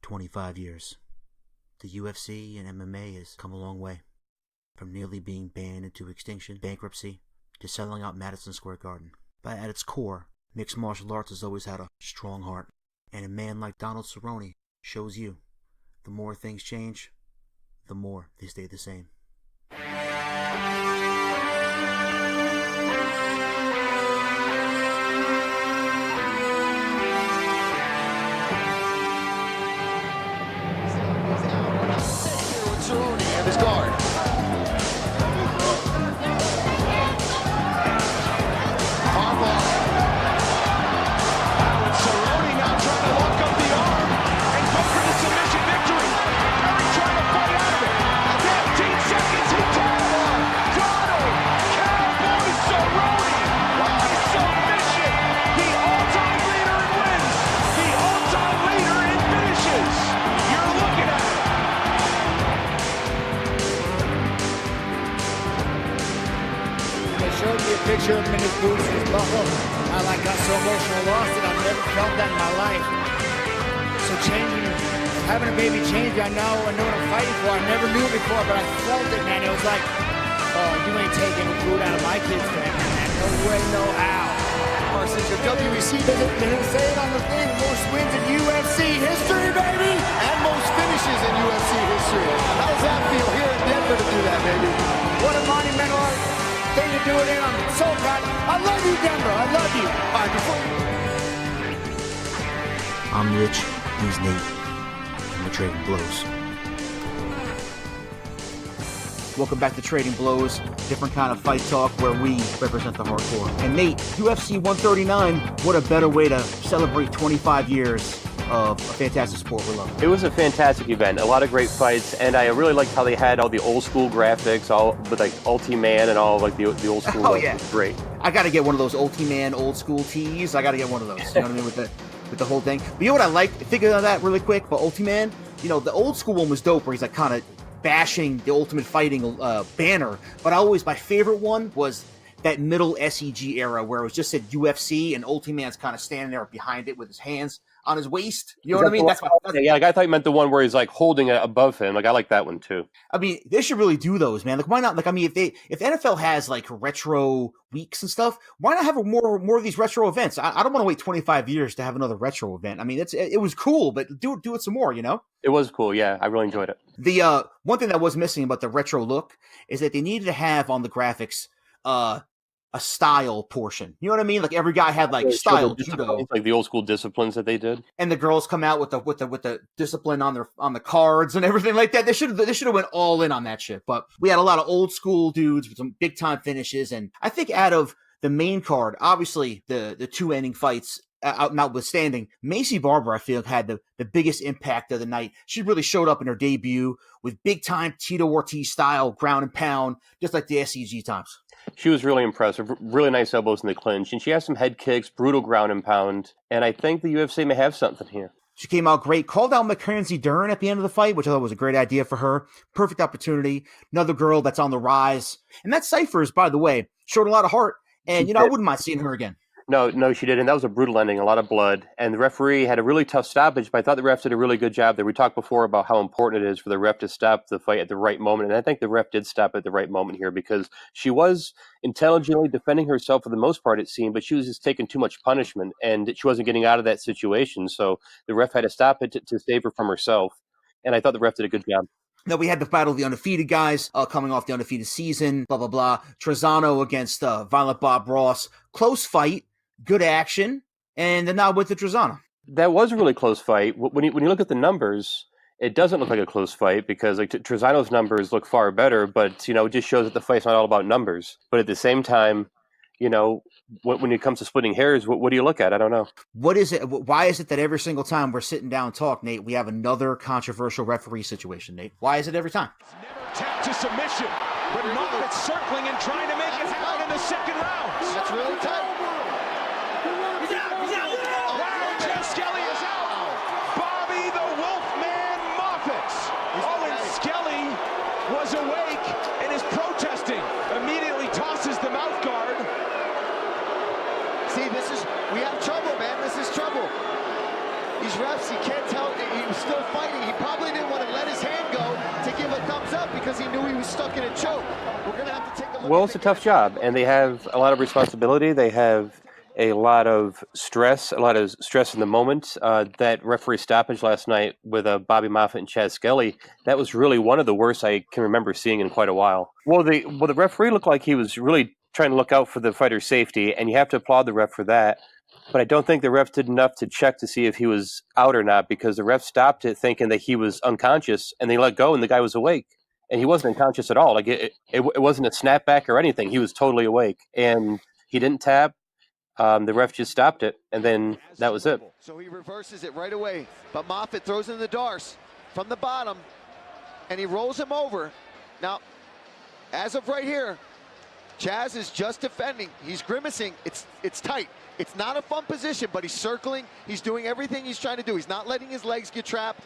25 years. The UFC and MMA has come a long way. From nearly being banned into extinction, bankruptcy, to selling out Madison Square Garden. But at its core, mixed martial arts has always had a strong heart. And a man like Donald Cerrone shows you, the more things change, the more they stay the same. Cerrone and his guard. Cerrone now trying to lock up the arm and go for the submission victory. Perry trying to fight out of it. 15 seconds, he tied him on. Donald Cowboy Cerrone by submission. The all-time leader in wins. The all-time leader in finishes. You're looking at it. They showed me a picture of him in his boots and his buckle. I got so emotional, lost it. I've never felt that in my life. So having a baby changed me. I know what I'm fighting for. I never knew it before, but I felt it, man. It was like, oh, you ain't taking food out of my kid's family, man. No way, no how. Parsons, your WEC They say it on the thing, most wins in UFC history, baby! and most finishes in UFC history. How does that feel here in Denver to do that, baby? What a monumental thing to do it in. I'm so proud. I love you, Denver. I love you. All right, before I'm Rich, he's Nate, and we're trading blows. Welcome back to Trading Blows, different kind of fight talk where we represent the hardcore. And Nate, UFC 139, what a better way to celebrate 25 years of a fantastic sport we love. It was a fantastic event, a lot of great fights, and I really liked how they had all the old school graphics, all with like Ulti-Man and all like the old school. Oh yeah, great. I got to get one of those Ulti-Man old school tees. I got to get one of those. You know what I mean with the whole thing. But you know what I like? Thinking of that really quick, but Ulti-Man, you know, the old school one was dope, where he's like kind of bashing the Ultimate Fighting banner. But my favorite one was that middle SEG era where it was just said UFC and Ulti-Man's kind of standing there behind it with his hands on his waist. You know what I mean? Yeah, like I thought you meant the one where he's like holding it above him. Like I like that one too. I mean, they should really do those, man. Like, why not? Like, I mean, if NFL has like retro weeks and stuff, why not have more of these retro events? I don't want to wait 25 years to have another retro event. I mean, it was cool, but do it some more, you know? It was cool, yeah. I really enjoyed it. The one thing that was missing about the retro look is that they needed to have on the graphics a style portion. You know what I mean? Like every guy had like style judo, like the old school disciplines that they did. And the girls come out with the discipline on the cards and everything like that. They should have went all in on that shit. But we had a lot of old school dudes with some big time finishes, and I think out of the main card, obviously the two ending fights notwithstanding, Macy Barber, I feel, had the biggest impact of the night. She really showed up in her debut with big time Tito Ortiz style ground and pound, just like the SEG times. She was really impressive. Really nice elbows in the clinch. And she has some head kicks, brutal ground and pound. And I think the UFC may have something here. She came out great. Called out Mackenzie Dern at the end of the fight, which I thought was a great idea for her. Perfect opportunity. Another girl that's on the rise. And that Cyphers, by the way, showed a lot of heart. And, I wouldn't mind seeing her again. No, she didn't. That was a brutal ending, a lot of blood. And the referee had a really tough stoppage, but I thought the ref did a really good job there. We talked before about how important it is for the ref to stop the fight at the right moment. And I think the ref did stop at the right moment here because she was intelligently defending herself for the most part, it seemed, but she was just taking too much punishment and she wasn't getting out of that situation. So the ref had to stop it to save her from herself. And I thought the ref did a good job. Now we had the battle of the undefeated guys coming off the undefeated season, blah, blah, blah. Trezano against Violent Bob Ross. Close fight. Good action, and then now with the Trezano. That was a really close fight. When you look at the numbers, it doesn't look like a close fight because like Trezano's numbers look far better, but it just shows that the fight's not all about numbers. But at the same time, when it comes to splitting hairs, what do you look at? I don't know. What is it? Why is it that every single time we're sitting down and talk, Nate, we have another controversial referee situation, Nate? Why is it every time? Never tapped to submission, but Moffitt circling and trying to make it happen in the second round. that's really tight. Skelly is out. Bobby the Wolfman Moffitt. Owen Skelly was awake and is protesting. Immediately tosses the mouth guard. See, we have trouble, man. This is trouble. These refs, you can't tell, he was still fighting. stuck in a choke. We're going to have to take a look. Well, it's a tough job, and they have a lot of responsibility. They have a lot of stress in the moment. That referee stoppage last night with Bobby Moffett and Chaz Skelly, that was really one of the worst I can remember seeing in quite a while. Well, the referee looked like he was really trying to look out for the fighter's safety, and you have to applaud the ref for that. But I don't think the ref did enough to check to see if he was out or not, because the ref stopped it thinking that he was unconscious, and they let go, and the guy was awake. And he wasn't unconscious at all. Like it wasn't a snapback or anything. He was totally awake, and he didn't tap. The ref just stopped it, and then that was it. So he reverses it right away. But Moffett throws in the Darce from the bottom, and he rolls him over. Now, as of right here, Chaz is just defending. He's grimacing. It's tight. It's not a fun position, but he's circling. He's doing everything he's trying to do. He's not letting his legs get trapped.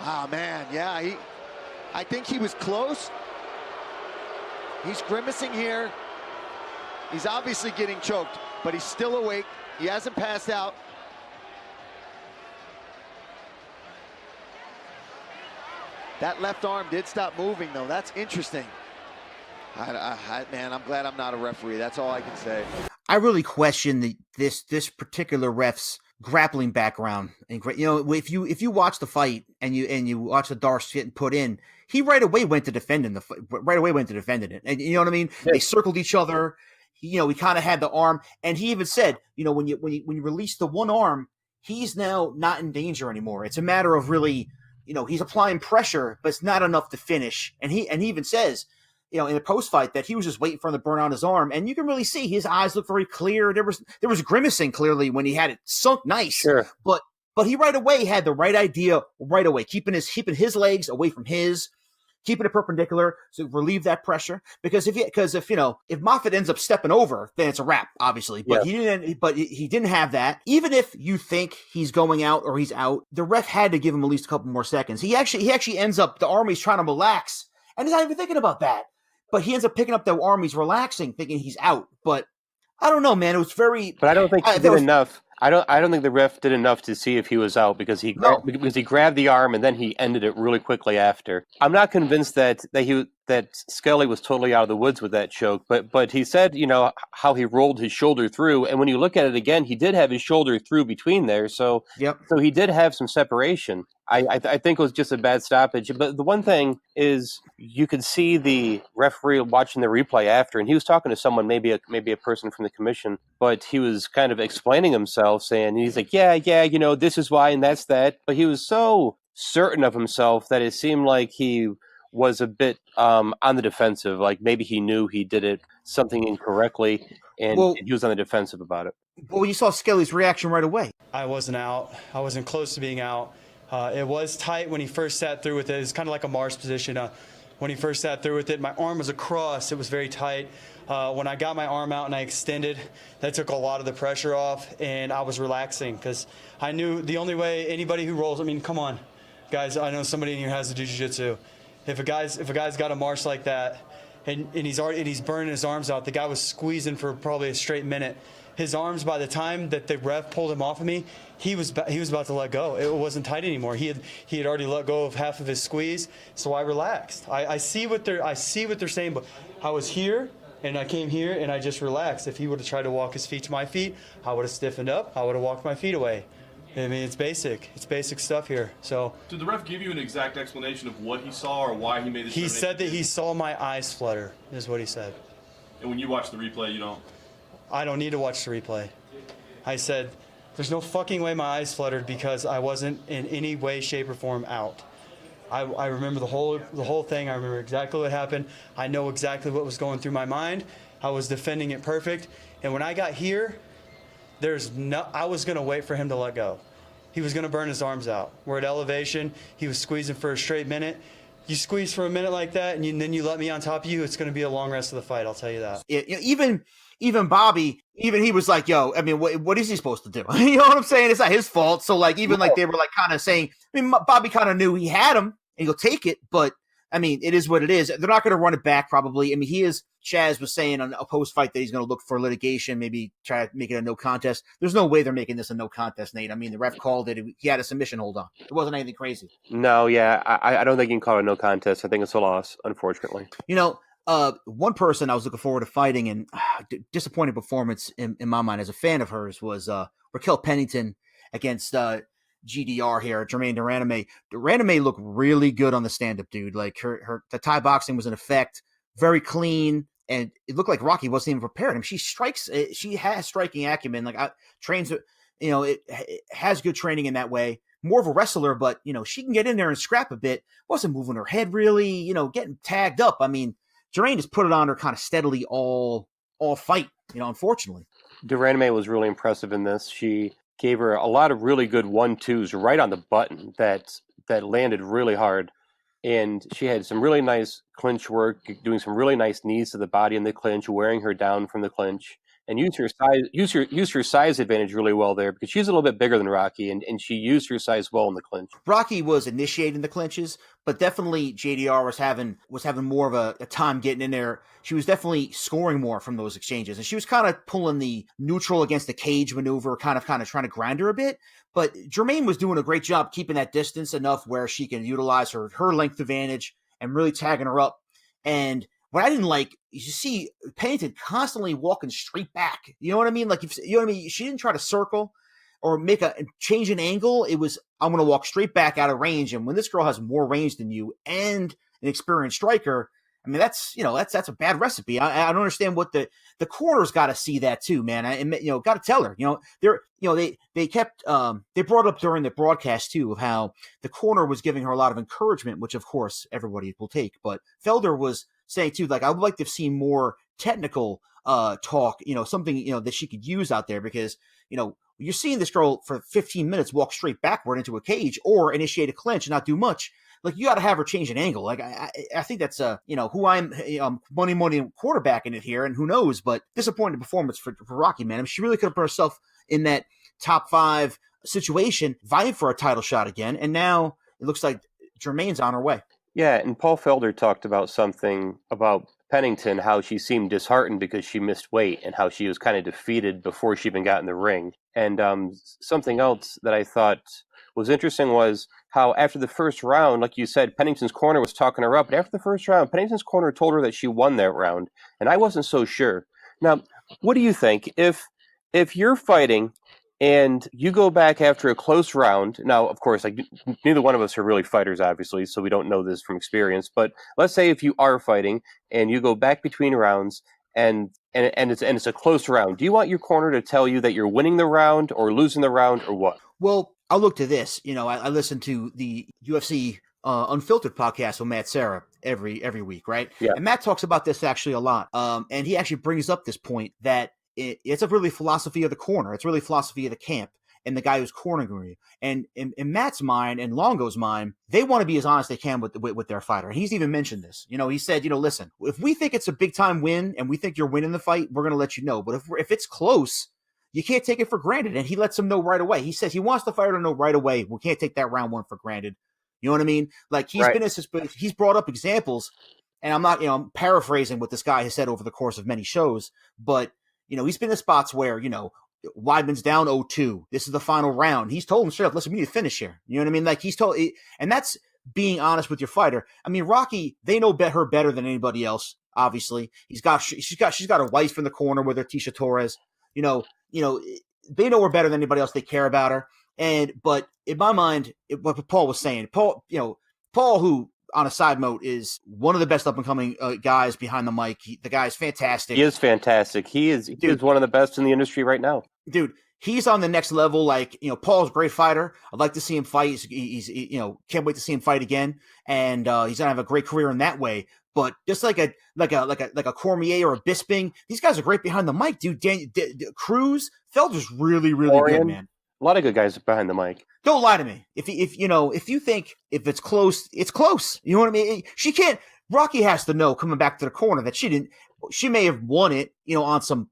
Ah, man, yeah, I think he was close. He's grimacing here. He's obviously getting choked, but he's still awake. He hasn't passed out. That left arm did stop moving, though. That's interesting. Man, I'm glad I'm not a referee. That's all I can say. I really question this particular ref's grappling background. And if you watch the fight and you watch the Darce getting put in, he right away went to defending it. And you know what I mean? Yeah. They circled each other. He kind of had the arm, and he even said, when you release the one arm, he's now not in danger anymore. It's a matter of really, he's applying pressure, but it's not enough to finish. And he even says, in the post fight, that he was just waiting for him to burn out his arm, and you can really see his eyes look very clear. There was grimacing clearly when he had it sunk nice, sure. But he right away had the right idea right away, keeping his legs away from his, keeping it perpendicular to relieve that pressure. Because if Moffett ends up stepping over, then it's a wrap, obviously. But he didn't have that. Even if you think he's going out or he's out, the ref had to give him at least a couple more seconds. He actually ends up, the arm he's trying to relax, and he's not even thinking about that. But he ends up picking up the arm, he's relaxing, thinking he's out. But I don't know, man. It was very. But I don't think he did enough. I don't think the ref did enough to see if he was out, because he grabbed the arm and then he ended it really quickly after. I'm not convinced that Skelly was totally out of the woods with that choke, but he said, how he rolled his shoulder through, and when you look at it again, he did have his shoulder through between there, so he did have some separation. I think it was just a bad stoppage. But the one thing is, you could see the referee watching the replay after, and he was talking to someone, maybe a person from the commission, but he was kind of explaining himself, saying, he's like, yeah, this is why and that's that. But he was so certain of himself that it seemed like he was a bit on the defensive, like maybe he knew he did something incorrectly, and he was on the defensive about it. Well, you saw Skelly's reaction right away. I wasn't out. I wasn't close to being out. It was tight when he first sat through with it. It's kind of like a Mars position. When he first sat through with it, my arm was across. It was very tight. When I got my arm out and I extended, that took a lot of the pressure off, and I was relaxing because I knew the only way anybody who rolls, come on, guys, I know somebody in here has to do jiu-jitsu. If a guy's got a march like that and he's burning his arms out, the guy was squeezing for probably a straight minute. His arms, by the time that the ref pulled him off of me, he was about to let go. It wasn't tight anymore. He had already let go of half of his squeeze, so I relaxed. I see what they're saying, but I was here and I came here and I just relaxed. If he would have tried to walk his feet to my feet, I would have stiffened up. I would have walked my feet away. It's basic. It's basic stuff here. So, did the ref give you an exact explanation of what he saw or why he made this? He said that he saw my eyes flutter, is what he said. And when you watch the replay, you don't? I don't need to watch the replay. I said, there's no fucking way my eyes fluttered, because I wasn't in any way, shape, or form out. I remember the whole thing. I remember exactly what happened. I know exactly what was going through my mind. I was defending it perfect. And when I got here, I was going to wait for him to let go. He was going to burn his arms out. We're at elevation. He was squeezing for a straight minute. You squeeze for a minute like that, and then you let me on top of you, it's going to be a long rest of the fight, I'll tell you that. Even Bobby, he was like, yo, what is he supposed to do? You know what I'm saying? It's not his fault. So, they were kind of saying, Bobby kind of knew he had him, and he'll take it, but I mean, it is what it is. They're not going to run it back probably. I mean, Chaz was saying on a post-fight that he's going to look for litigation, maybe try to make it a no contest. There's no way they're making this a no contest, Nate. I mean, the ref called it. He had a submission hold on. It wasn't anything crazy. No, yeah, I don't think you can call it a no contest. I think it's a loss, unfortunately. One person I was looking forward to fighting and disappointing performance in my mind as a fan of hers was Raquel Pennington against GDR here, Jermaine Duraname. Duraname looked really good on the stand-up, dude. Like the Thai boxing was in effect, very clean, and it looked like Rocky wasn't even prepared. I mean, she has striking acumen. Like trains, it has good training in that way. More of a wrestler, but she can get in there and scrap a bit. Wasn't moving her head really, getting tagged up. I mean, Jermaine just put it on her kind of steadily all fight, unfortunately. Duraname was really impressive in this. She gave her a lot of really good 1-2s right on the button that landed really hard. And she had some really nice clinch work, doing some really nice knees to the body in the clinch, wearing her down from the clinch, and used her size advantage really well there, because she's a little bit bigger than Rocky, and she used her size well in the clinch. Rocky was initiating the clinches, but definitely JDR was having more of a time getting in there. She was definitely scoring more from those exchanges, and she was kind of pulling the neutral against the cage maneuver, kind of trying to grind her a bit. But Jermaine was doing a great job keeping that distance enough where she can utilize her length advantage and really tagging her up. And what I didn't like is you see Pennington constantly walking straight back. You know what I mean? Like, she didn't try to circle or make a change an angle. It was, I'm going to walk straight back out of range. And when this girl has more range than you and an experienced striker, I mean, that's a bad recipe. I don't understand what the corner's got to see that too, man. Got to tell her, they kept, they brought up during the broadcast too of how the corner was giving her a lot of encouragement, which of course everybody will take. But Felder was saying too, like, I would like to see more technical talk, something, that she could use out there, because, you're seeing this girl for 15 minutes walk straight backward into a cage or initiate a clinch and not do much. Like, you got to have her change an angle. Like, I think that's who I'm money quarterbacking it here, and who knows, but disappointing performance for Rocky, man. I mean, she really could have put herself in that top 5 situation, vying for a title shot again, and now it looks like Jermaine's on her way. Yeah, and Paul Felder talked about something about Pennington, how she seemed disheartened because she missed weight, and how she was kind of defeated before she even got in the ring. And something else that I thought was interesting was how after the first round, like you said, Pennington's corner was talking her up. But after the first round, Pennington's corner told her that she won that round, and I wasn't so sure. Now, what do you think? If you're fighting and you go back after a close round, now, of course, like, neither one of us are really fighters, obviously, so we don't know this from experience. But let's say if you are fighting and you go back between rounds and it's a close round, do you want your corner to tell you that you're winning the round or losing the round, or what? Well, I'll look to this. I listen to the UFC Unfiltered podcast with Matt Serra every week, right? Yeah. And Matt talks about this actually a lot. And he actually brings up this point that it's a really philosophy of the corner. It's really philosophy of the camp and the guy who's cornering you. And in Matt's mind and Longo's mind, they want to be as honest as they can with their fighter. And he's even mentioned this. He said, listen, if we think it's a big time win and we think you're winning the fight, we're going to let you know. But if it's close, you can't take it for granted. And he lets them know right away. He says he wants the fighter to know right away, we can't take that round 1 for granted. You know what I mean? Like, he's brought up examples, and I'm not, I'm paraphrasing what this guy has said over the course of many shows, but he's been in spots where, Weidman's down 0-2. This is the final round. He's told him straight up, listen, we need to finish here. You know what I mean? Like, he's told, and that's being honest with your fighter. I mean, Rocky, they know her better than anybody else. Obviously, she's got a wife in the corner with her, Tisha Torres. They know her better than anybody else. They care about her. But in my mind, what Paul was saying, Paul, who, on a side note, is one of the best up-and-coming guys behind the mic. The guy is fantastic. He is fantastic. He is one of the best in the industry right now. Dude, he's on the next level. Like, Paul's a great fighter. I'd like to see him fight. He's can't wait to see him fight again. And he's gonna have a great career in that way. But just like a Cormier or a Bisping, these guys are great behind the mic, dude. Cruz, Felder's really, really good, man. A lot of good guys behind the mic. Don't lie to me. If you think if it's close, it's close. You know what I mean? She can't. Rocky has to know coming back to the corner that she may have won it, on some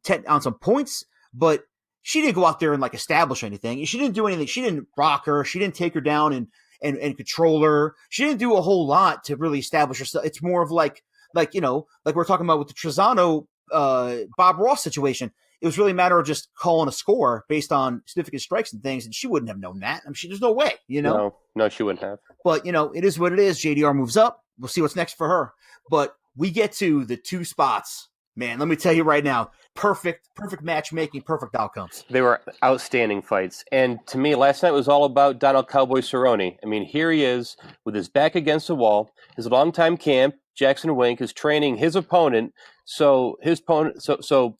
points, but she didn't go out there and establish anything. She didn't do anything. She didn't rock her. She didn't take her down and control her. She didn't do a whole lot to really establish herself. It's more of like we're talking about with the Trezano Bob Ross situation. It was really a matter of just calling a score based on significant strikes and things, and she wouldn't have known that. I mean, there's no way, No, she wouldn't have. But, it is what it is. JDR moves up. We'll see what's next for her. But we get to the two spots. Man, let me tell you right now, perfect matchmaking, perfect outcomes. They were outstanding fights. And to me, last night was all about Donald Cowboy Cerrone. I mean, here he is with his back against the wall. His longtime camp, Jackson Wink, is training his opponent. So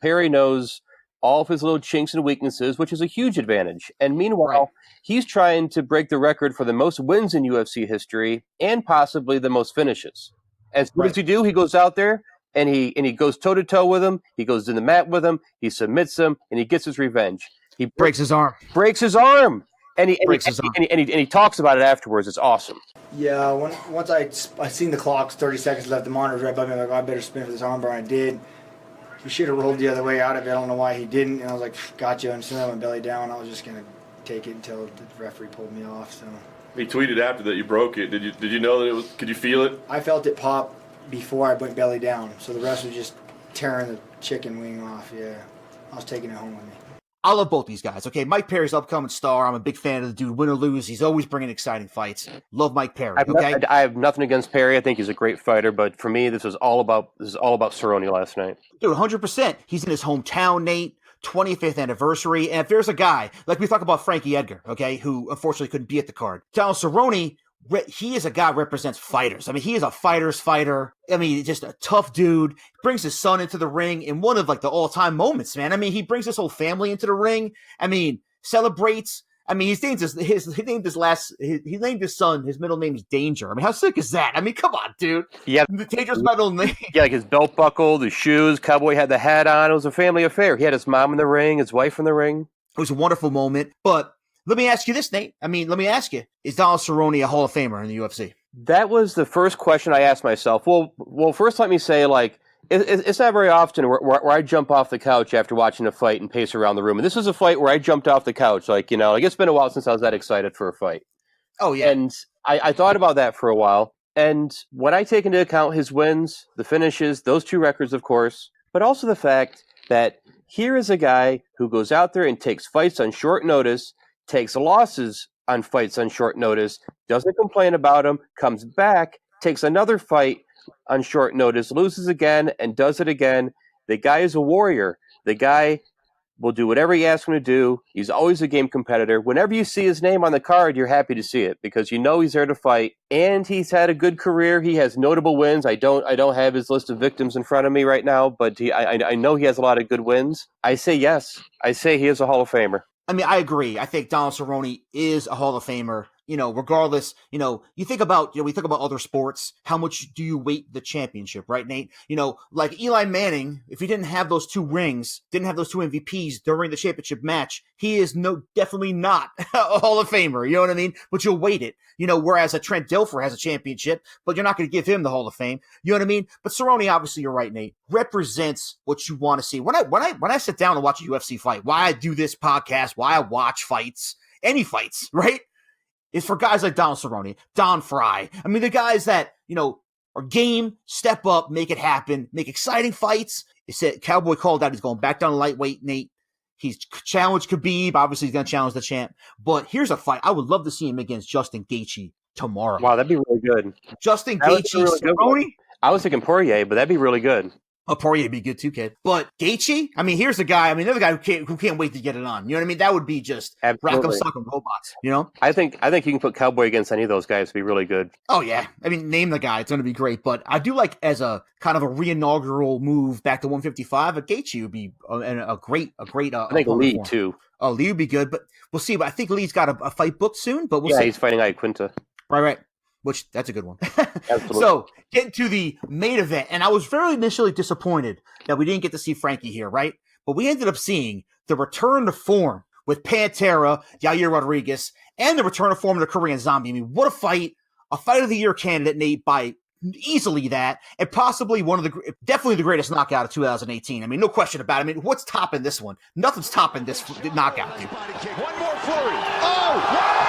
Perry knows all of his little chinks and weaknesses, which is a huge advantage. And meanwhile, he's trying to break the record for the most wins in UFC history and possibly the most finishes. And what does he do? He goes out there and he goes toe-to-toe with him. He goes in the mat with him. He submits him, and he gets his revenge. He breaks his arm. And he talks about it afterwards. It's awesome. Yeah, once I seen the clock, 30 seconds left, the monitor's right above me. Like, I better spin for this armbar. I did. He should have rolled the other way out of it. I don't know why he didn't. And I was like, gotcha. And so I went belly down. I was just going to take it until the referee pulled me off. So He tweeted after that you broke it. Did you know that it was? Could you feel it? I felt it pop before I went belly down. So the rest was just tearing the chicken wing off. Yeah, I was taking it home with me. I love both these guys. Okay, Mike Perry's upcoming star. I'm a big fan of the dude. Win or lose, he's always bringing exciting fights. Love Mike Perry. Okay, I have nothing against Perry. I think he's a great fighter, but for me, this is all about Cerrone last night. Dude, 100%. He's in his hometown, Nate. 25th anniversary. And if there's a guy, like we talk about Frankie Edgar, okay, who unfortunately couldn't be at the card. Donald Cerrone, he is a guy who represents fighters. I mean, he is a fighter's fighter. I mean, just a tough dude. Brings his son into the ring in one of like the all-time moments, man. I mean, he brings his whole family into the ring. I mean, celebrates. I mean, he named his son, his middle name is Danger. I mean, how sick is that? I mean, come on, dude. Yeah. Danger's middle name. Yeah, like his belt buckle, the shoes, Cowboy had the hat on. It was a family affair. He had his mom in the ring, his wife in the ring. It was a wonderful moment. But let me ask you this, Nate. I mean, let me ask you, is Donald Cerrone a Hall of Famer in the UFC? That was the first question I asked myself. Well, first let me say, like, it's not very often where I jump off the couch after watching a fight and pace around the room. And this was a fight where I jumped off the couch. Like, it's been a while since I was that excited for a fight. Oh, yeah. And I thought about that for a while. And when I take into account his wins, the finishes, those two records, of course, but also the fact that here is a guy who goes out there and takes fights on short notice, takes losses on fights on short notice, doesn't complain about them, comes back, takes another fight on short notice, loses again, and does it again. The guy is a warrior. The guy will do whatever you ask him to do. He's always a game competitor. Whenever you see his name on the card, you're happy to see it because you know he's there to fight. And he's had a good career. He has notable wins. I don't have his list of victims in front of me right now, but I know he has a lot of good wins. I say yes. I say he is a Hall of Famer. I mean, I agree. I think Donald Cerrone is a Hall of Famer. Regardless, we think about other sports. How much do you weight the championship, right, Nate? Like Eli Manning, if he didn't have those two rings, didn't have those two MVPs during the championship match, he is definitely not a Hall of Famer. You know what I mean? But you'll weight it. Whereas a Trent Dilfer has a championship, but you're not going to give him the Hall of Fame. You know what I mean? But Cerrone, obviously, you're right, Nate, represents what you want to see. When I sit down and watch a UFC fight, why I do this podcast, why I watch fights, any fights, right? Is for guys like Donald Cerrone, Don Fry. I mean, the guys that, are game, step up, make it happen, make exciting fights. It said Cowboy called out. He's going back down to lightweight, Nate. He's challenged Khabib. Obviously, he's going to challenge the champ. But here's a fight. I would love to see him against Justin Gaethje tomorrow. Wow, that'd be really good. Justin Gaethje, really Cerrone. I was thinking Poirier, but that'd be really good. Poirier would be good too, kid. But Gaethje, I mean, here's a guy. I mean, another guy who can't wait to get it on. You know what I mean? That would be just rack 'em, sock 'em robots. I think you can put Cowboy against any of those guys to be really good. Oh yeah, I mean, name the guy. It's going to be great. But I do like as a kind of a re-inaugural move back to 155. A Gaethje would be a great. I think Lee too. Oh, Lee would be good, but we'll see. But I think Lee's got a fight booked soon. But we'll see. Yeah, he's fighting Iaquinta. Right. Which, that's a good one. Absolutely. So, getting to the main event, and I was very initially disappointed that we didn't get to see Frankie here, right? But we ended up seeing the return to form with Pantera, Yair Rodriguez, and the return to form of the Korean Zombie. I mean, what a fight. A Fight of the Year candidate, Nate, by easily that, and possibly definitely the greatest knockout of 2018. I mean, no question about it. I mean, what's topping this one? Nothing's topping this knockout, dude. One more flurry. Oh!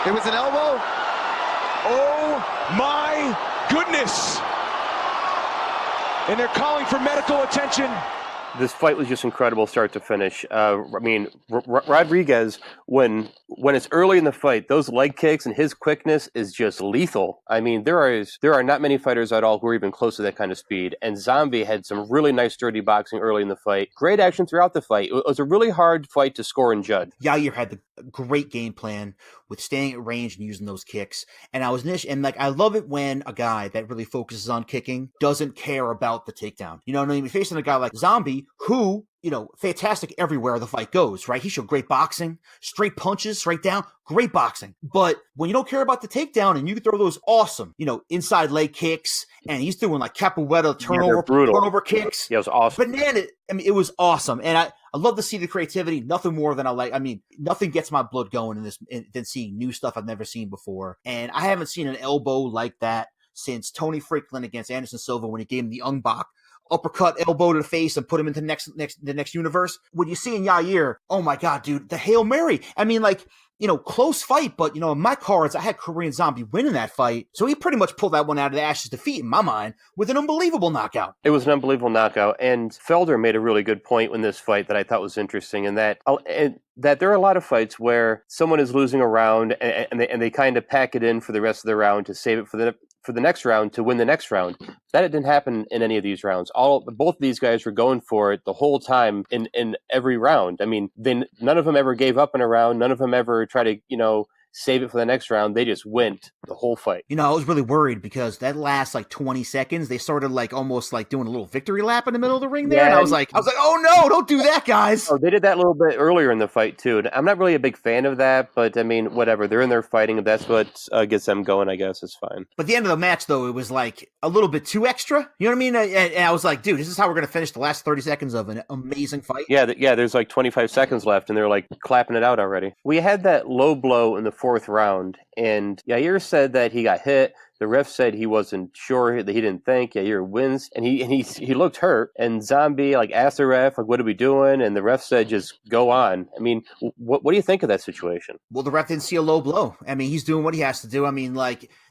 It was an elbow. Oh my goodness. And they're calling for medical attention. This fight was just incredible, start to finish. Rodriguez, when it's early in the fight, those leg kicks and his quickness is just lethal. I mean, there are not many fighters at all who are even close to that kind of speed. And Zombie had some really nice, dirty boxing early in the fight. Great action throughout the fight. It was a really hard fight to score and judge. Yair had the great game plan with staying at range and using those kicks. And I love it when a guy that really focuses on kicking doesn't care about the takedown. You know what I mean? You're facing a guy like Zombie who, fantastic everywhere the fight goes, right? He showed great boxing, straight punches, straight down, great boxing. But when you don't care about the takedown and you can throw those awesome, inside leg kicks, and he's doing like capoeira turnover kicks. Yeah, it was awesome. It was awesome. And I love to see the creativity. Nothing more than nothing gets my blood going than seeing new stuff I've never seen before. And I haven't seen an elbow like that since Tony Franklin against Anderson Silva when he gave him the Ungbach uppercut elbow to the face and put him into the next universe. When you see in Yair, oh my God, dude, the Hail Mary. Close fight, but in my cards, I had Korean Zombie winning that fight. So he pretty much pulled that one out of the ashes defeat in my mind with an unbelievable knockout. It was an unbelievable knockout. And Felder made a really good point in this fight that I thought was interesting, and that there are a lot of fights where someone is losing a round and they kind of pack it in for the rest of the round to save it for the next round to win the next round. That didn't happen in any of these rounds. Both of these guys were going for it the whole time in every round. I mean, none of them ever gave up in a round. None of them ever tried to, save it for the next round. They just went the whole fight. I was really worried because that last 20 seconds, they started almost doing a little victory lap in the middle of the ring there. Yeah, and I was like, oh no, don't do that, guys. Oh, they did that a little bit earlier in the fight too. And I'm not really a big fan of that, but I mean, whatever. They're in there fighting. If that's what gets them going, I guess it's fine. But the end of the match, though, it was a little bit too extra. You know what I mean? And I was like, dude, this is how we're going to finish the last 30 seconds of an amazing fight. Yeah, there's 25 seconds left, and they're clapping it out already. We had that low blow in the fourth round, and Yair said that he got hit. The ref said he wasn't sure, that he didn't think. Yair wins, and he looked hurt. And Zombie asked the ref, what are we doing? And the ref said, just go on. I mean, what do you think of that situation? Well, the ref didn't see a low blow. I mean, he's doing what he has to do. I mean,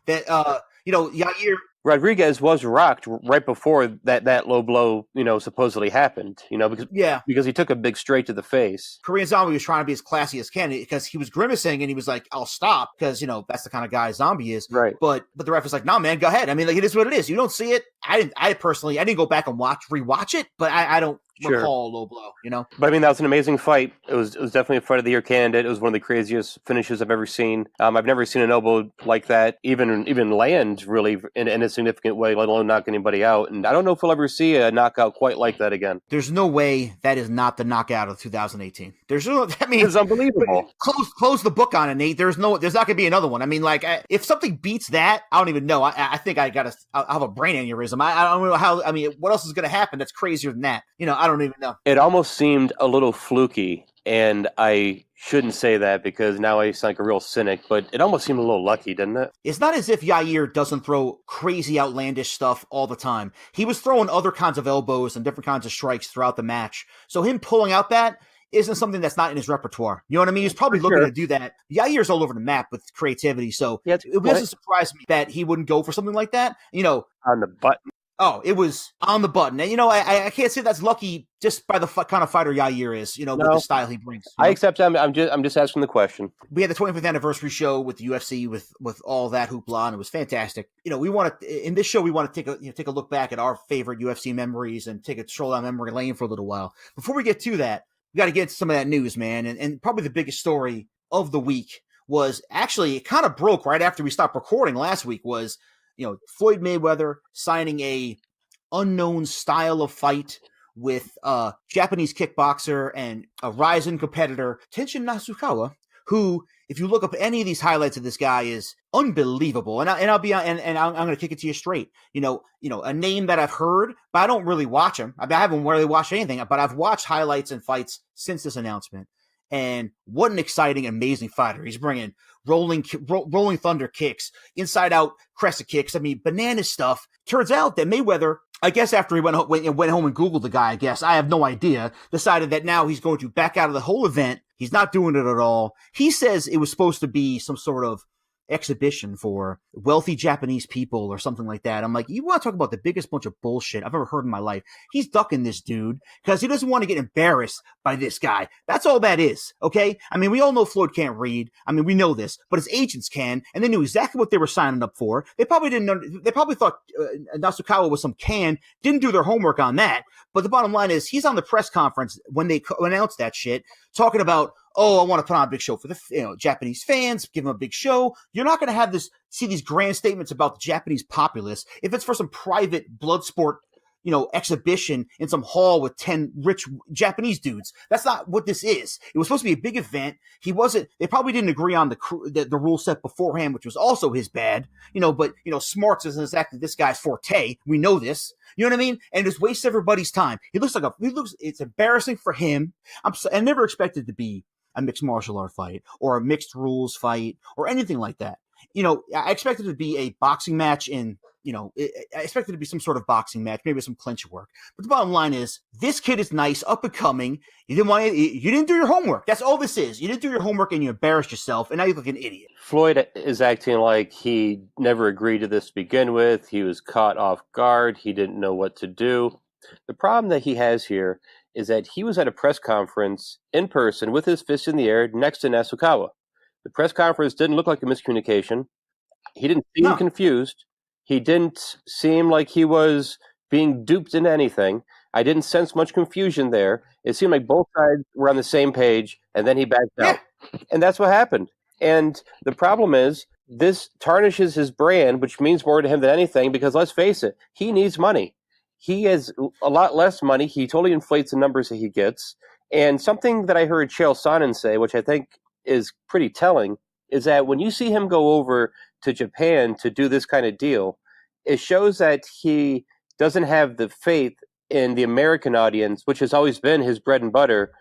Yair. Rodriguez was rocked right before that low blow, supposedly happened, because he took a big straight to the face. Korean Zombie was trying to be as classy as can because he was grimacing and he was like, I'll stop because, that's the kind of guy Zombie is. Right. But the ref was like, nah, man, go ahead. I mean, it is what it is. You don't see it. I didn't go back and rewatch it, but I don't recall a low blow, But I mean, that was an amazing fight. It was definitely a fight of the year candidate. It was one of the craziest finishes I've ever seen. I've never seen an elbow like that, even land really in a significant way, let alone knock anybody out. And I don't know if we'll ever see a knockout quite like that again. There's no way that is not the knockout of 2018. It's unbelievable. Close the book on it, Nate. There's not going to be another one. I mean, if something beats that, I don't even know. I think I'll have a brain aneurysm. I don't know how. I mean, what else is going to happen that's crazier than that? I don't even know. It almost seemed a little fluky, and I shouldn't say that because now I sound like a real cynic, but it almost seemed a little lucky, didn't it? It's not as if Yair doesn't throw crazy, outlandish stuff all the time. He was throwing other kinds of elbows and different kinds of strikes throughout the match. So him pulling out that isn't something that's not in his repertoire. You know what I mean? He's probably looking to do that. Yair's all over the map with creativity, so it doesn't surprise me that he wouldn't go for something like that. On the button. Oh, it was on the button. And, I can't say that's lucky just by the kind of fighter Yair is, with the style he brings. I accept. I'm just asking the question. We had the 25th anniversary show with the UFC with all that hoopla, and it was fantastic. We want to, in this show, we want to take a look back at our favorite UFC memories and take a stroll down memory lane for a little while. Before we get to that, we got to get into some of that news, man. And probably the biggest story of the week was actually, it kind of broke right after we stopped recording last week was, Floyd Mayweather signing a unknown style of fight with a Japanese kickboxer and a rising competitor, Tenshin Nasukawa, who, if you look up any of these highlights of this guy, is unbelievable. And I'm going to kick it to you straight. A name that I've heard, but I don't really watch him. I haven't really watched anything, but I've watched highlights and fights since this announcement. And what an exciting, amazing fighter. He's bringing rolling thunder kicks, inside out crescent kicks. I mean, banana stuff. Turns out that Mayweather, I guess after he went home and Googled the guy, I have no idea, decided that now he's going to back out of the whole event He's not doing it at all. He says it was supposed to be some sort of exhibition for wealthy Japanese people or something like that. I'm like, you want to talk about the biggest bunch of bullshit I've ever heard in my life. He's ducking this dude because he doesn't want to get embarrassed by this guy. That's all that is, okay? I mean, we all know Floyd can't read. I mean, we know this, but his agents can, and they knew exactly what they were signing up for. They probably didn't know, they probably thought Nasukawa was some can, didn't do their homework on that. But the bottom line is, he's on the press conference when they announced that shit, talking about, oh, I want to put on a big show for the Japanese fans, give them a big show. You're not going to have see these grand statements about the Japanese populace if it's for some private blood sport, exhibition in some hall with 10 rich Japanese dudes. That's not what this is. It was supposed to be a big event. They probably didn't agree on the rule set beforehand, which was also his bad, but smarts isn't exactly this guy's forte. We know this. You know what I mean? And just wastes everybody's time. It's embarrassing for him. I never expected to be a mixed martial art fight or a mixed rules fight or anything like that. I expected it to be a boxing match I expected it to be some sort of boxing match, maybe some clinch work. But the bottom line is, this kid is nice, up and coming. You didn't do your homework. That's all this is. You didn't do your homework and you embarrassed yourself, and now you look like an idiot. Floyd is acting like he never agreed to this to begin with. He was caught off guard. He didn't know what to do. The problem that he has here is that he was at a press conference in person with his fist in the air next to Nasukawa. The press conference didn't look like a miscommunication. He didn't seem confused. He didn't seem like he was being duped into anything. I didn't sense much confusion there. It seemed like both sides were on the same page, and then he backed out. And that's what happened. And the problem is, this tarnishes his brand, which means more to him than anything, because let's face it, he needs money. He has a lot less money. He totally inflates the numbers that he gets. And something that I heard Chael Sonnen say, which I think is pretty telling, is that when you see him go over to Japan to do this kind of deal, it shows that he doesn't have the faith in the American audience, which has always been his bread and butter,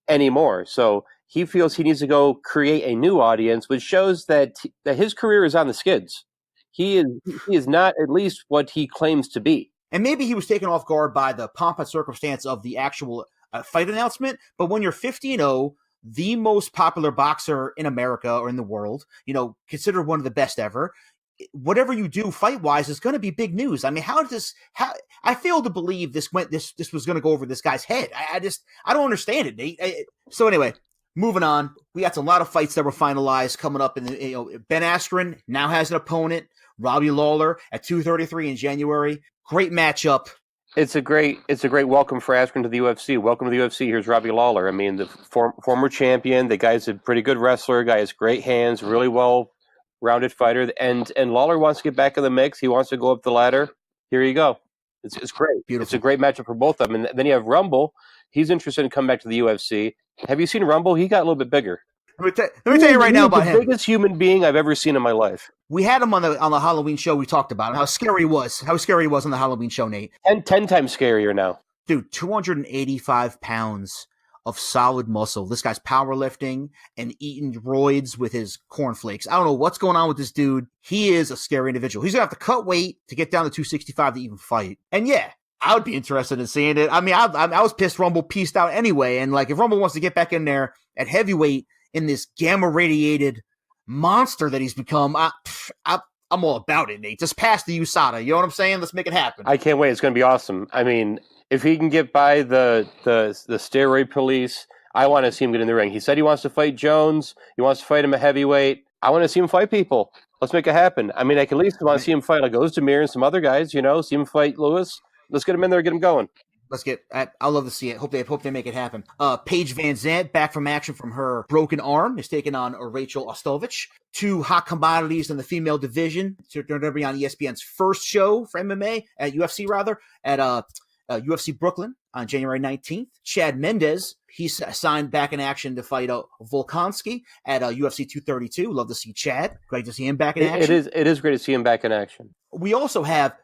anymore. So he feels he needs to go create a new audience, which shows that his career is on the skids. He is not at least what he claims to be. And maybe he was taken off guard by the pomp and circumstance of the actual fight announcement. But when you're 50-0, the most popular boxer in America or in the world, considered one of the best ever, whatever you do fight-wise is going to be big news. I mean, I fail to believe this was going to go over this guy's head. I don't understand it, Nate. So anyway, moving on. We got a lot of fights that were finalized coming up. Ben Askren now has an opponent, Robbie Lawler, at 233 in January. Great matchup. It's a great welcome for Askren to the UFC. Welcome to the UFC. Here's Robbie Lawler. I mean, the former champion. The guy's a pretty good wrestler. Guy has great hands, really well-rounded fighter. And Lawler wants to get back in the mix. He wants to go up the ladder. Here you go. It's great. Beautiful. It's a great matchup for both of them. And then you have Rumble. He's interested in coming back to the UFC. Have you seen Rumble? He got a little bit bigger. Let me tell you right now about him. The biggest human being I've ever seen in my life. We had him on the Halloween show. We talked about him, how scary he was. How scary he was on the Halloween show, Nate. 10 times scarier now. Dude, 285 pounds of solid muscle. This guy's powerlifting and eating roids with his cornflakes. I don't know what's going on with this dude. He is a scary individual. He's going to have to cut weight to get down to 265 to even fight. And yeah, I would be interested in seeing it. I mean, I was pissed Rumble pieced out anyway. And if Rumble wants to get back in there at heavyweight in this gamma radiated monster that he's become, I'm all about it, Nate. Just pass the USADA. You know what I'm saying? Let's make it happen. I can't wait. It's going to be awesome. I mean, if he can get by the steroid police, I want to see him get in the ring. He said he wants to fight Jones. He wants to fight him at heavyweight. I want to see him fight people. Let's make it happen. I mean, I can at least want to see him fight Ozdemir and some other guys, see him fight Lewis. Let's get him in there, get him going. I'd love to see it. Hope they make it happen. Paige Van Zandt, back from action from her broken arm, is taking on Rachel Ostovich. Two hot commodities in the female division. So they're going to be on ESPN's first show for MMA, at UFC rather, at UFC Brooklyn on January 19th. Chad Mendez, he's signed back in action to fight Volkanovski at UFC 232. Love to see Chad. Great to see him back in action. It is great to see him back in action. We also have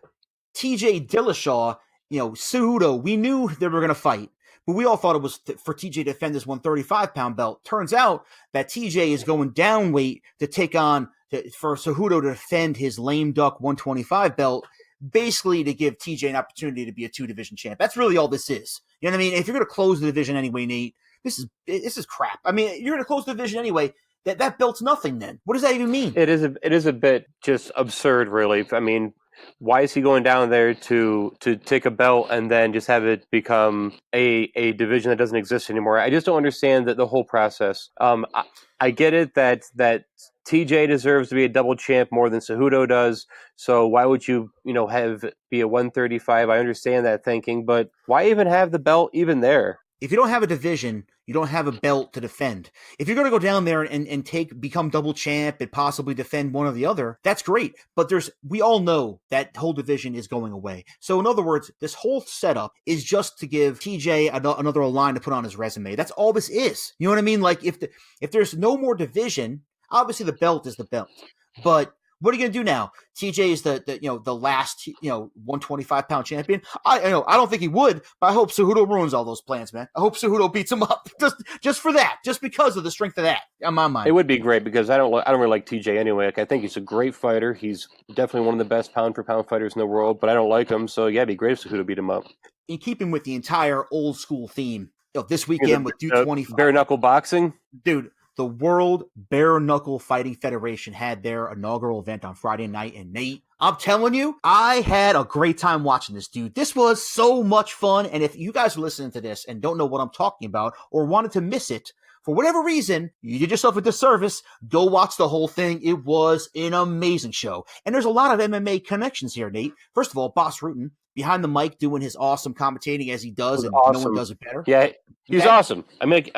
TJ Dillashaw, Cejudo. We knew they were going to fight, but we all thought it was for TJ to defend this 135-pound belt. Turns out that TJ is going down weight to take on for Cejudo to defend his lame duck 125 belt, basically to give TJ an opportunity to be a two-division champ. That's really all this is. You know what I mean? If you're going to close the division anyway, Nate, this is crap. I mean, you're in a close division anyway. That belt's nothing then. What does that even mean? It is a bit just absurd, really. I mean, why is he going down there to take a belt and then just have it become a division that doesn't exist anymore? I just don't understand the whole process. I get it that TJ deserves to be a double champ more than Cejudo does. So why would you have be a 135? I understand that thinking, but why even have the belt even there? If you don't have a division, you don't have a belt to defend. If you're going to go down there and become double champ and possibly defend one or the other, that's great. But we all know that whole division is going away. So in other words, this whole setup is just to give TJ another line to put on his resume. That's all this is. You know what I mean? Like if there's no more division, obviously the belt is the belt. But what are you going to do now? TJ is the last 125-pound champion. I don't think he would, but I hope Cejudo ruins all those plans, man. I hope Cejudo beats him up just for that, just because of the strength of that on my mind. It would be great because I don't really like TJ anyway. Like, I think he's a great fighter. He's definitely one of the best pound for pound fighters in the world, but I don't like him. So yeah, it'd be great if Cejudo beat him up. In keeping with the entire old school theme of this weekend with Dude 25, bare knuckle boxing, dude. The World Bare Knuckle Fighting Federation had their inaugural event on Friday night, and Nate, I'm telling you, I had a great time watching this, dude. This was so much fun, and if you guys are listening to this and don't know what I'm talking about or wanted to miss it, for whatever reason, you did yourself a disservice, go watch the whole thing. It was an amazing show. And there's a lot of MMA connections here, Nate. First of all, Boss Rutan, behind the mic doing his awesome commentating as he does, and awesome. No one does it better. Yeah, he's awesome. I mean,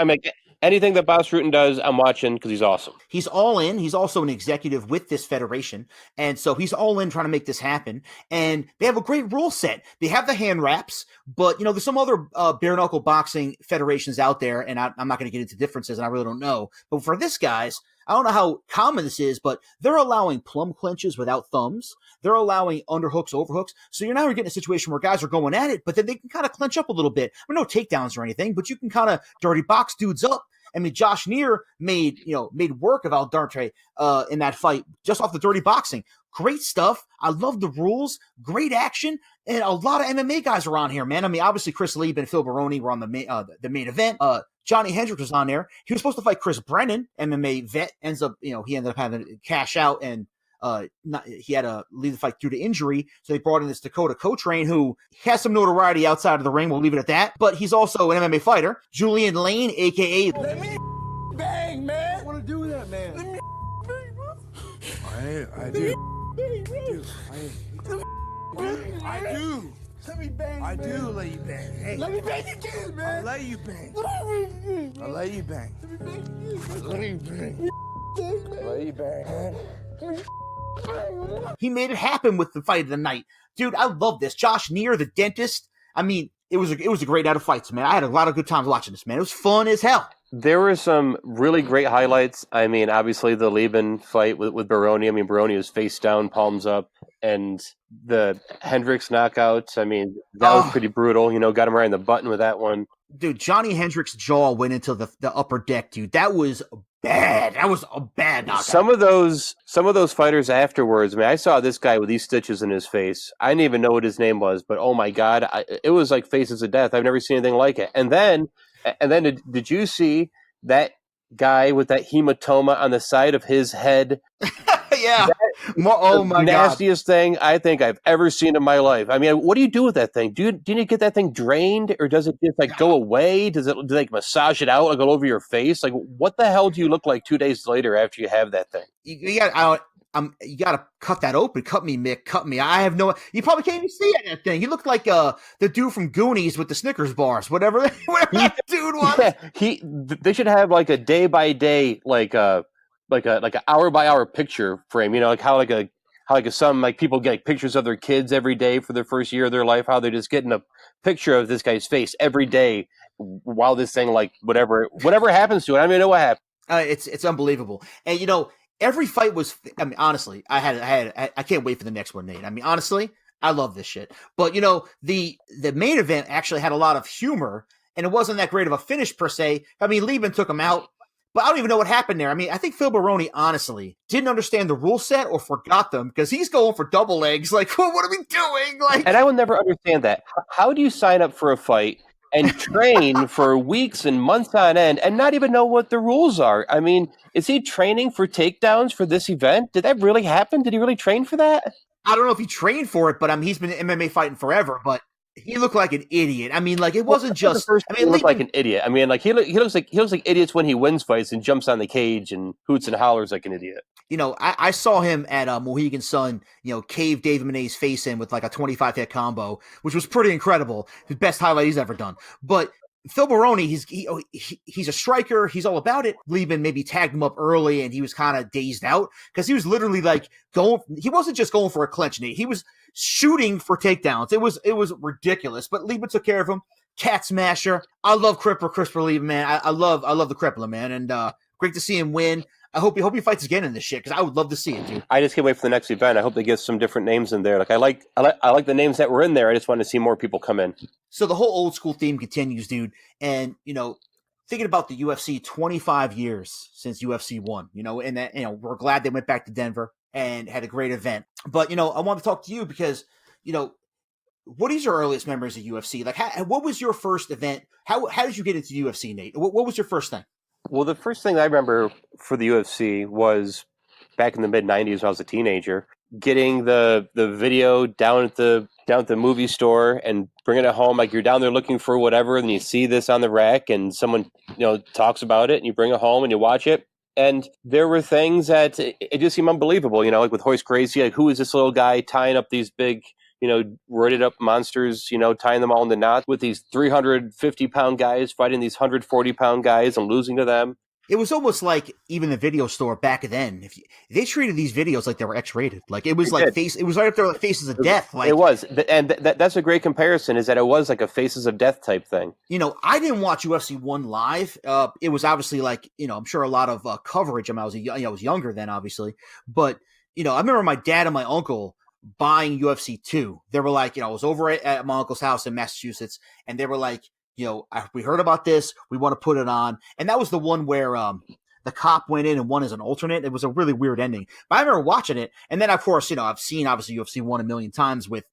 anything that Boss Rutan does, I'm watching because he's awesome. He's all in. He's also an executive with this federation. And so he's all in trying to make this happen. And they have a great rule set. They have the hand wraps, but, there's some other bare knuckle boxing federations out there, and I'm not going to get into differences, and I really don't know. But for this, guys, I don't know how common this is, but they're allowing plum clinches without thumbs. They're allowing underhooks, overhooks. So you're getting a situation where guys are going at it, but then they can kind of clinch up a little bit. I mean, no takedowns or anything, but you can kind of dirty box dudes up. I mean, Josh Neer made work of Al Darte in that fight just off the dirty boxing. Great stuff. I love the rules. Great action. And a lot of MMA guys are on here, man. I mean, obviously Chris Lieb and Phil Baroni were on the main event. Johnny Hendricks was on there. He was supposed to fight Chris Brennan, MMA vet. He ended up having to cash out and he had to leave the fight due to injury. So they brought in this Dakota Cotrain who has some notoriety outside of the ring. We'll leave it at that. But he's also an MMA fighter. Julian Lane, a.k.a. Let me bang, man. I want to do that, man. Let me bang, bro. I do. I do. Let me bang, I do let you bang. Hey. Let me bang again, man. I let you bang. I let you bang. Let me bang. Let you bang. He made it happen with the fight of the night. Dude, I love this. Josh Neer, the dentist. I mean, it was a great night of fights, man. I had a lot of good times watching this, man. It was fun as hell. There were some really great highlights. I mean, obviously the Lieben fight with Baroni. I mean, Baroni was face down, palms up, and the Hendricks knockout. I mean, that was pretty brutal. Got him right in the button with that one. Dude, Johnny Hendricks' jaw went into the upper deck, dude. That was bad. That was a bad knockout. Some of those fighters afterwards, I mean, I saw this guy with these stitches in his face. I didn't even know what his name was, but oh my God, it was like faces of death. I've never seen anything like it. And then did you see that guy with that hematoma on the side of his head? Yeah. Oh my God. Nastiest thing I think I've ever seen in my life. I mean, what do you do with that thing? Do you get that thing drained, or does it just go away? Do they massage it out all over your face? Like, what the hell do you look like 2 days later after you have that thing? You got to cut that open. Cut me, Mick. Cut me. I have no. You probably can't even see that thing. He looked like the dude from Goonies with the Snickers bars. Whatever that dude was. Yeah, they should have like a day by day, like a hour by hour picture frame. Like how some people get pictures of their kids every day for their first year of their life. How they're just getting a picture of this guy's face every day while this thing, like whatever happens to it. I don't even know what happened. It's unbelievable. And every fight was. I mean, honestly, I can't wait for the next one, Nate. I mean, honestly, I love this shit. But the main event actually had a lot of humor, and it wasn't that great of a finish per se. I mean, Lieben took him out. But I don't even know what happened there. I mean, I think Phil Baroni, honestly, didn't understand the rule set or forgot them because he's going for double legs. Like, what are we doing? And I will never understand that. How do you sign up for a fight and train for weeks and months on end and not even know what the rules are. I mean, is he training for takedowns for this event? Did that really happen? Did he really train for that? I don't know if he trained for it, but I mean, he's been MMA fighting forever, but he looked like an idiot. I mean, like, it wasn't just, I mean, he looked like an idiot. I mean, like he looks like idiots when he wins fights and jumps on the cage and hoots and hollers like an idiot. you know, I saw him at Mohegan Sun, you know, cave David Monet's face in with like a 25 hit combo, which was pretty incredible. The best highlight he's ever done. But Phil Baroni, he's a striker. He's all about it. Lieben maybe tagged him up early, and he was kind of dazed out because he was literally like going. He wasn't just going for a clinch, Nate. He was shooting for takedowns. It was ridiculous. But Lieben took care of him. Cat smasher. I love Christopher Lieben, man. I love the crippler, man, and great to see him win. I hope he fights again in this shit because I would love to see it, dude. I just can't wait for the next event. I hope they get some different names in there. Like I like the names that were in there. I just want to see more people come in. So the whole old school theme continues, dude. And you know, thinking about the UFC, 25 years since UFC 1, you know, and that, you know, we're glad they went back to Denver and had a great event. But you know, I want to talk to you because, you know, what is your earliest memories of UFC? Like, what was your first event? How did you get into UFC, Nate? What was your first thing? Well, the first thing I remember for the UFC was back in the mid-'90s when I was a teenager, getting the video down at the movie store and bringing it home. Like you're down there looking for whatever, and you see this on the rack, and someone talks about it, and you bring it home and you watch it. And there were things that it just seemed unbelievable. You know, like with Royce Gracie, like who is this little guy tying up these big, roided up monsters, tying them all into knots with these 350-pound guys fighting these 140-pound guys and losing to them. It was almost like even the video store back then. They treated these videos like they were X-rated, like it was it was right up there like Faces of Death. Like it was, and that's a great comparison. Is that it was like a Faces of Death type thing. You know, I didn't watch UFC 1 live. It was obviously like I'm sure a lot of coverage. I was younger then, obviously, but I remember my dad and my uncle buying UFC 2. They were like, I was over at my uncle's house in Massachusetts, and they were like, we heard about this. We want to put it on. And that was the one where the cop went in and won as an alternate. It was a really weird ending. But I remember watching it. And then, of course, I've seen, obviously, UFC 1 a million times with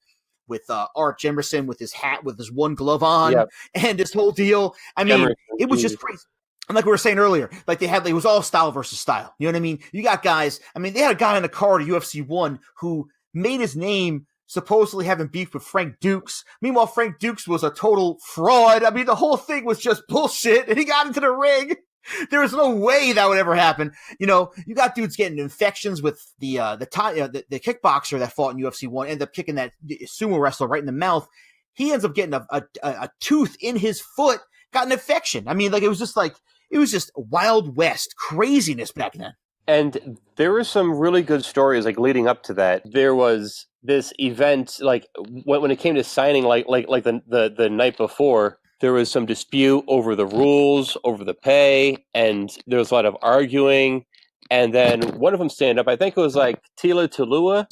Art Jemerson with his hat, with his one glove on, and this whole deal. I mean, it was just crazy. And like we were saying earlier, like it was all style versus style. You know what I mean? You got guys. I mean, they had a guy in the card of UFC 1 who made his name supposedly having beef with Frank Dukes. Meanwhile, Frank Dukes was a total fraud. I mean, the whole thing was just bullshit, and he got into the ring. There was no way that would ever happen. You got dudes getting infections with the kickboxer that fought in UFC 1, ended up kicking that sumo wrestler right in the mouth. He ends up getting a tooth in his foot, got an infection. I mean, like, it was just Wild West craziness back then. And there were some really good stories, like leading up to that. There was this event, like when it came to signing, like the night before, there was some dispute over the rules, over the pay, and there was a lot of arguing. And then one of them stand up. I think it was like Tila Tulua.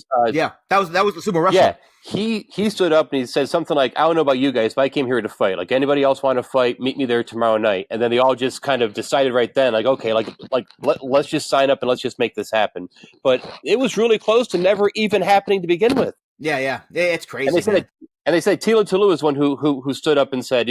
That was the sumo wrestler. Yeah, he stood up and he said something like, "I don't know about you guys, but I came here to fight. Like anybody else want to fight, meet me there tomorrow night." And then they all just kind of decided right then, like, okay, let's just sign up and let's just make this happen. But it was really close to never even happening to begin with. Yeah, it's crazy. And they said Tila Tulua is one who stood up and said,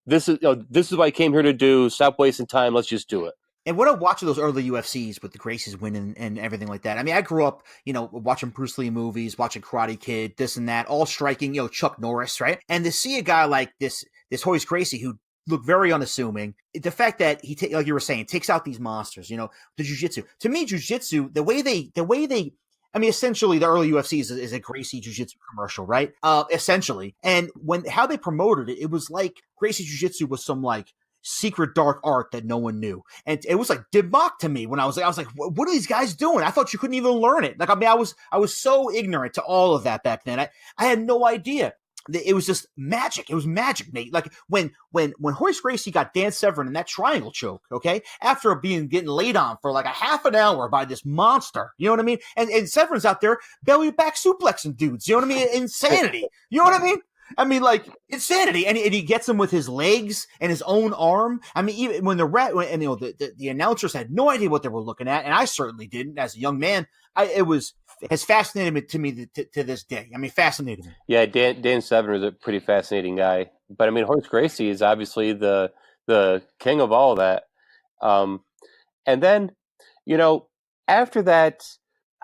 this is what I came here to do. Stop wasting time. Let's just do it. And what I watch those early UFCs with the Gracies winning and everything like that. I mean, I grew up, watching Bruce Lee movies, watching Karate Kid, this and that, all striking, Chuck Norris, right? And to see a guy like this Royce Gracie who looked very unassuming, the fact that he, like you were saying, takes out these monsters, the jiu-jitsu. To me, jiu-jitsu, the way they, I mean, essentially, the early UFCs is a Gracie Jiu-Jitsu commercial, right? Essentially. And how they promoted it, it was like Gracie Jiu-Jitsu was some, like, secret dark art that no one knew. And it was like did mock to me when I was like, what are these guys doing? I thought you couldn't even learn it. Like, I mean, I was so ignorant to all of that back then. I had no idea. It was just magic. It was magic, Nate. Like when Royce Gracie got Dan Severn in that triangle choke, okay, after getting laid on for like a half an hour by this monster, you know what I mean? And Severn's out there belly back suplexing dudes, you know what I mean? Insanity, you know what I mean? I mean, like, insanity, and he gets him with his legs and his own arm. I mean, even when the announcers had no idea what they were looking at, and I certainly didn't as a young man. It was has fascinated me to me to this day. I mean, fascinated me. Yeah, Dan Severn is a pretty fascinating guy. But I mean, Horace Gracie is obviously the king of all that. And then, after that,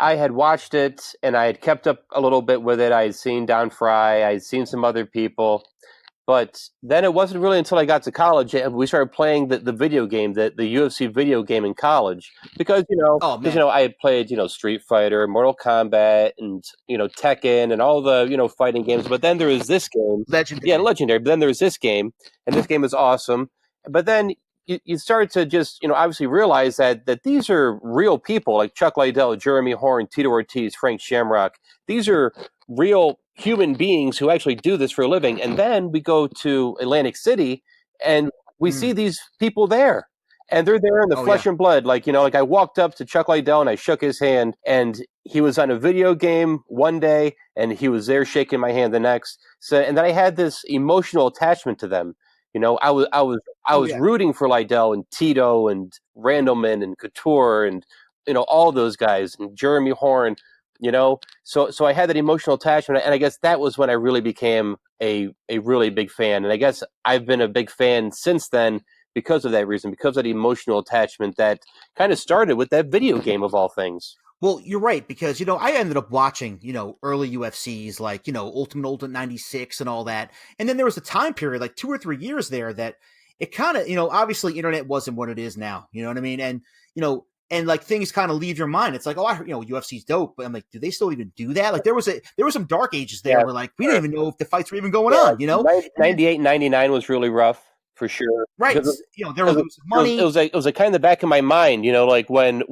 I had watched it and I had kept up a little bit with it. I had seen Don Fry, I had seen some other people. But then it wasn't really until I got to college and we started playing the video game, the UFC video game in college. Because, I had played, Street Fighter, Mortal Kombat, and, Tekken, and all the, fighting games. But then there was this game. Legendary. Yeah, legendary. But then there was this game, and this game was awesome. But then you started to just, obviously realize that these are real people like Chuck Liddell, Jeremy Horn, Tito Ortiz, Frank Shamrock. These are real human beings who actually do this for a living. And then we go to Atlantic City and we see these people there. And they're there in the flesh and blood. Like I walked up to Chuck Liddell and I shook his hand, and he was on a video game one day and he was there shaking my hand the next. So, and then I had this emotional attachment to them. I was rooting for Liddell and Tito and Randleman and Couture and, all those guys and Jeremy Horn. So I had that emotional attachment, and I guess that was when I really became a really big fan. And I guess I've been a big fan since then because of that reason, because of the emotional attachment that kind of started with that video game of all things. Well, you're right, because, I ended up watching, early UFCs like, Ultimate 96 and all that. And then there was a time period, like 2 or 3 years there, that it kind of, obviously internet wasn't what it is now. You know what I mean? And, and like things kind of leave your mind. It's like, oh, UFC's dope, but I'm like, do they still even do that? Like there was some dark ages there where like we didn't even know if the fights were even going on. 98, 99 was really rough for sure. Right. There was money. It was like kind of in the back of my mind. Like when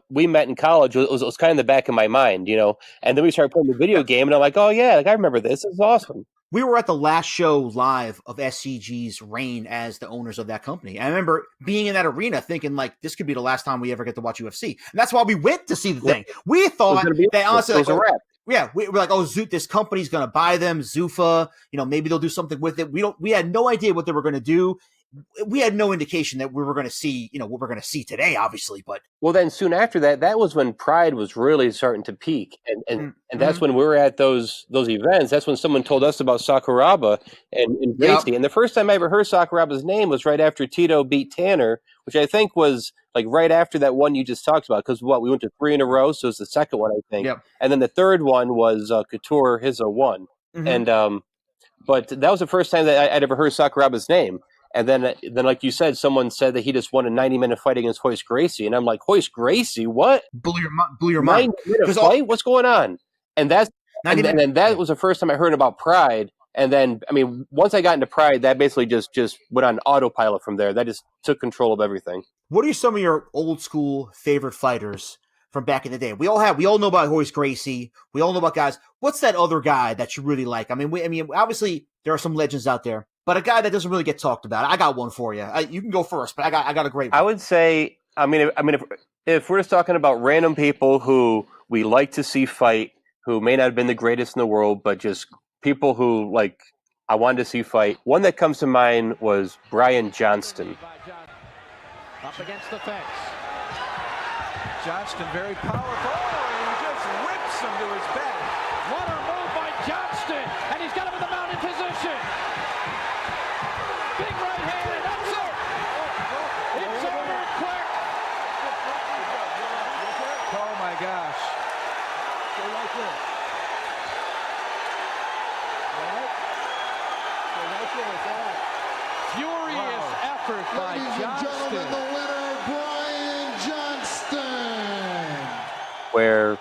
we met in college, it was kind of in the back of my mind. And then we started playing the video game, and I'm like, oh yeah, like I remember this. This is awesome. We were at the last show live of SCG's reign as the owners of that company. I remember being in that arena thinking like, this could be the last time we ever get to watch UFC. And that's why we went to see the thing. We thought that honestly, it was a wrap. Yeah, we're like, oh, this company's going to buy them, Zuffa, maybe they'll do something with it. We had no idea what they were going to do. We had no indication that we were going to see, what we're going to see today, obviously. But well, then soon after that was when Pride was really starting to peak, and that's when we were at those events. That's when someone told us about Sakuraba and Gracie. Yep. And the first time I ever heard Sakuraba's name was right after Tito beat Tanner, which I think was like right after that one you just talked about. Because we went to 3 in a row, so it's the second one I think. Yep. And then the third one was Couture Hiza won, and but that was the first time that I'd ever heard Sakuraba's name. And then, like you said, someone said that he just won a 90-minute fight against Horace Gracie, and I'm like, Horace Gracie, what? Blew your mind. 90-minute fight? What's going on? And that was the first time I heard about Pride. And then, I mean, once I got into Pride, that basically just went on autopilot from there. That just took control of everything. What are some of your old school favorite fighters from back in the day? We all know about Horace Gracie. We all know about guys. What's that other guy that you really like? I mean, obviously there are some legends out there, but a guy that doesn't really get talked about. I got one for you. You can go first, but I got a great one. I would say, if we're just talking about random people who we like to see fight, who may not have been the greatest in the world, but just people who like I wanted to see fight. One that comes to mind was Brian Johnston. Up against the fence. Johnston very powerful. Oh, and he just whips him to his back. What a move by Johnston, and he's got him in the mounted position. Big right hand, and that's it. It's over quick. Oh my gosh. Stay right there. All right. Stay right there. It's all right. Furious effort by Johnston. The winner, Brian Johnston. Where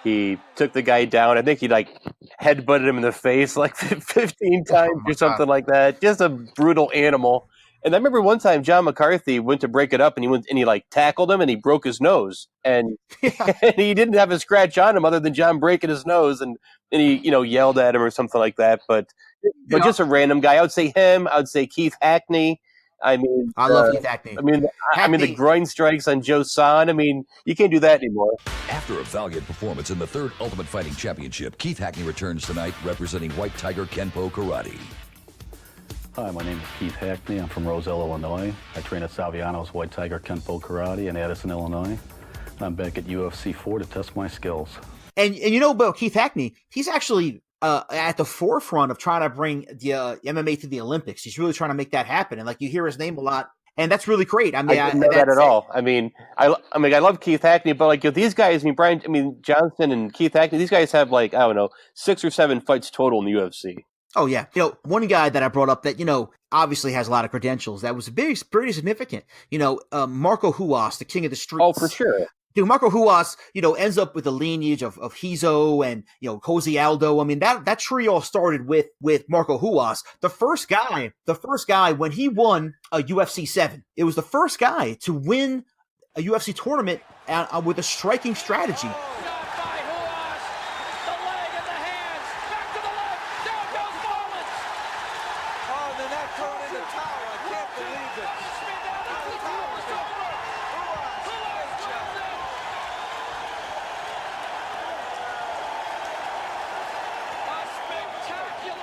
he took the guy down. I think he headbutted him in the face 15 times or something like that. Just a brutal animal. And I remember one time John McCarthy went to break it up, and he tackled him, and he broke his nose, and, and he didn't have a scratch on him other than John breaking his nose, and he yelled at him or something like that. But just a random guy. I would say him. I would say Keith Hackney. I mean, I love Keith Hackney. I mean the groin strikes on Joe San. I mean, you can't do that anymore. After a valiant performance in the 3rd Ultimate Fighting Championship, Keith Hackney returns tonight representing White Tiger Kenpo Karate. Hi, my name is Keith Hackney. I'm from Roselle, Illinois. I train at Salviano's White Tiger Kenpo Karate in Addison, Illinois. I'm back at UFC 4 to test my skills. And but Keith Hackney, he's actually at the forefront of trying to bring the MMA to the Olympics. He's really trying to make that happen. And like you hear his name a lot, and that's really great. I mean, I didn't know that at all. I mean, I love Keith Hackney, but like these guys, Johnson and Keith Hackney, these guys have like, I don't know, 6 or 7 fights total in the UFC. Oh yeah. One guy that I brought up that, obviously has a lot of credentials that was pretty significant. Marco Huas, the king of the streets. Oh, for sure. Dude, Marco Huas, ends up with the lineage of Hizo and, Cozy Aldo. I mean, that tree all started with Marco Huas. The first guy when he won a UFC 7, it was the first guy to win a UFC tournament with a striking strategy.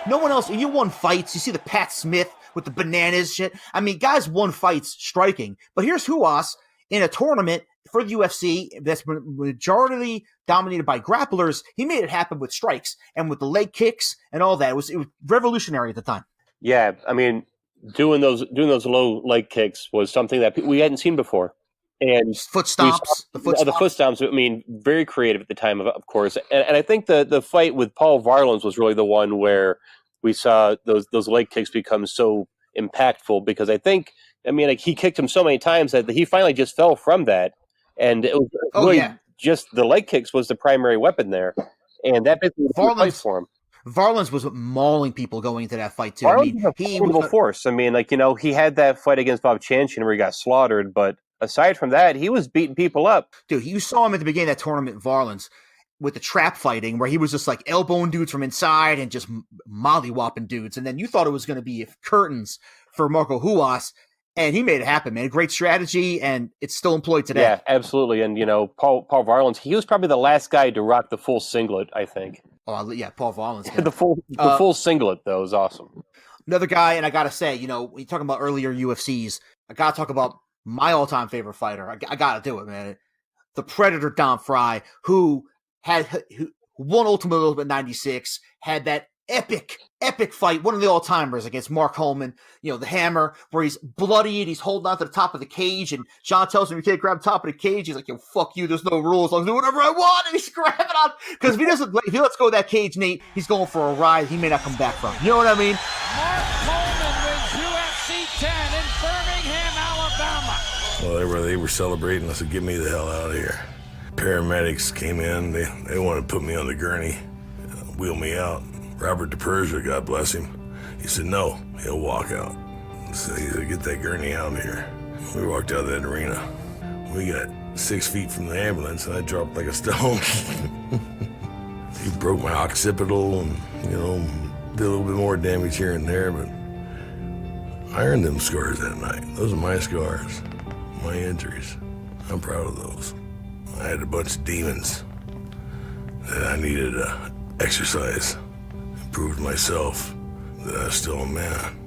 No one else. You won fights. You see the Pat Smith with the bananas shit. I mean, guys won fights striking. But here's Huas in a tournament for the UFC that's majority dominated by grapplers. He made it happen with strikes and with the leg kicks and all that. It was revolutionary at the time. Yeah, I mean, doing those low leg kicks was something that we hadn't seen before. And the foot stomps. The foot stomps. I mean, very creative at the time, of course. And I think the fight with Paul Varelans was really the one where we saw those leg kicks become so impactful, because he kicked him so many times that he finally just fell from that, and it was just the leg kicks was the primary weapon there, and that basically was the fight for him. Varelans was mauling people going into that fight too. Varelans was a formidable force. I mean, he had that fight against Bob Chanchin where he got slaughtered, but aside from that, he was beating people up. Dude, you saw him at the beginning of that tournament, Varelans, with the trap fighting, where he was just like elbowing dudes from inside and just mollywhopping dudes. And then you thought it was going to be curtains for Marco Huas, and he made it happen, man. Great strategy, and it's still employed today. Yeah, absolutely. And, Paul Varelans, he was probably the last guy to rock the full singlet, I think. Oh, yeah, Paul Varelans. the full singlet, though, is awesome. Another guy, and I got to say, when you're talking about earlier UFCs, I got to talk about my all-time favorite fighter. I got to do it, man. The Predator Don Frye, who won Ultimate 96, had that epic fight, one of the all-timers against Mark Holman, the Hammer, where he's bloody and he's holding on to the top of the cage, and John tells him, you can't grab the top of the cage. He's like, yo, fuck you, there's no rules, I'll do whatever I want, and he's grabbing on, because if he lets go of that cage, Nate, he's going for a ride he may not come back from. You know what I mean? Mark Coleman wins UFC 10 in Birmingham, Alabama. Well, they were celebrating. I said, get me the hell out of here. Paramedics came in. They wanted to put me on the gurney, wheel me out. Robert DePersia, God bless him, he said, no, he'll walk out. So he said, get that gurney out of here. We walked out of that arena. We got 6 feet from the ambulance, and I dropped like a stone. He broke my occipital and, did a little bit more damage here and there, but I earned them scars that night. Those are my scars, my injuries. I'm proud of those. I had a bunch of demons that I needed to exercise and prove to myself that I was still a man.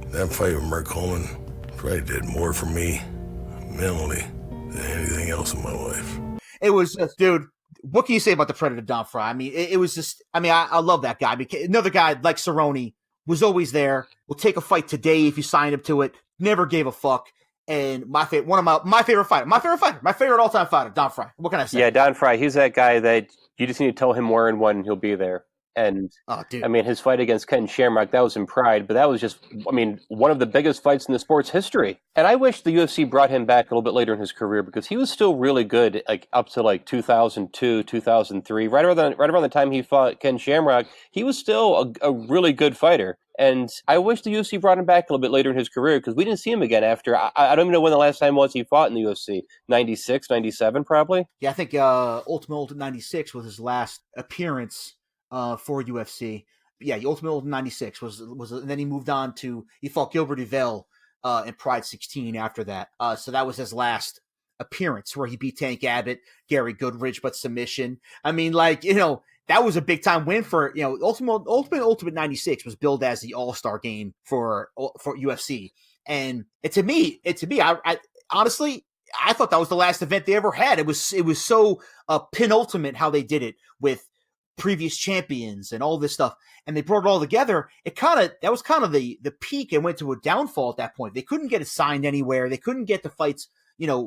That fight with Mark Coleman probably did more for me mentally than anything else in my life. It was just, dude, what can you say about the Predator Don Frye? I mean, it was just, I love that guy. Because another guy like Cerrone was always there. Will take a fight today if you sign up to it. Never gave a fuck. And my favorite all-time fighter, Don Frye. What can I say? Yeah, Don Frye, he's that guy that you just need to tell him where and when he'll be there. And, his fight against Ken Shamrock, that was in Pride, but that was just, one of the biggest fights in the sport's history. And I wish the UFC brought him back a little bit later in his career, because he was still really good, up to 2002, 2003. Right around the time he fought Ken Shamrock, he was still a really good fighter. And I wish the UFC brought him back a little bit later in his career, because we didn't see him again after. I don't even know when the last time was he fought in the UFC. 96, 97 probably? Yeah, I think Ultimate 96 was his last appearance for UFC. Yeah, Ultimate 96 was, and then he moved on he fought Gilbert Yvel in Pride 16 after that. So that was his last appearance, where he beat Tank Abbott, Gary Goodridge, but submission. That was a big time win for, Ultimate 96 was billed as the all-star game for UFC. And to me, I honestly, I thought that was the last event they ever had. It was so penultimate how they did it with previous champions and all this stuff, and they brought it all together. That was kind of the peak and went to a downfall at that point. They couldn't get it signed anywhere. They couldn't get the fights,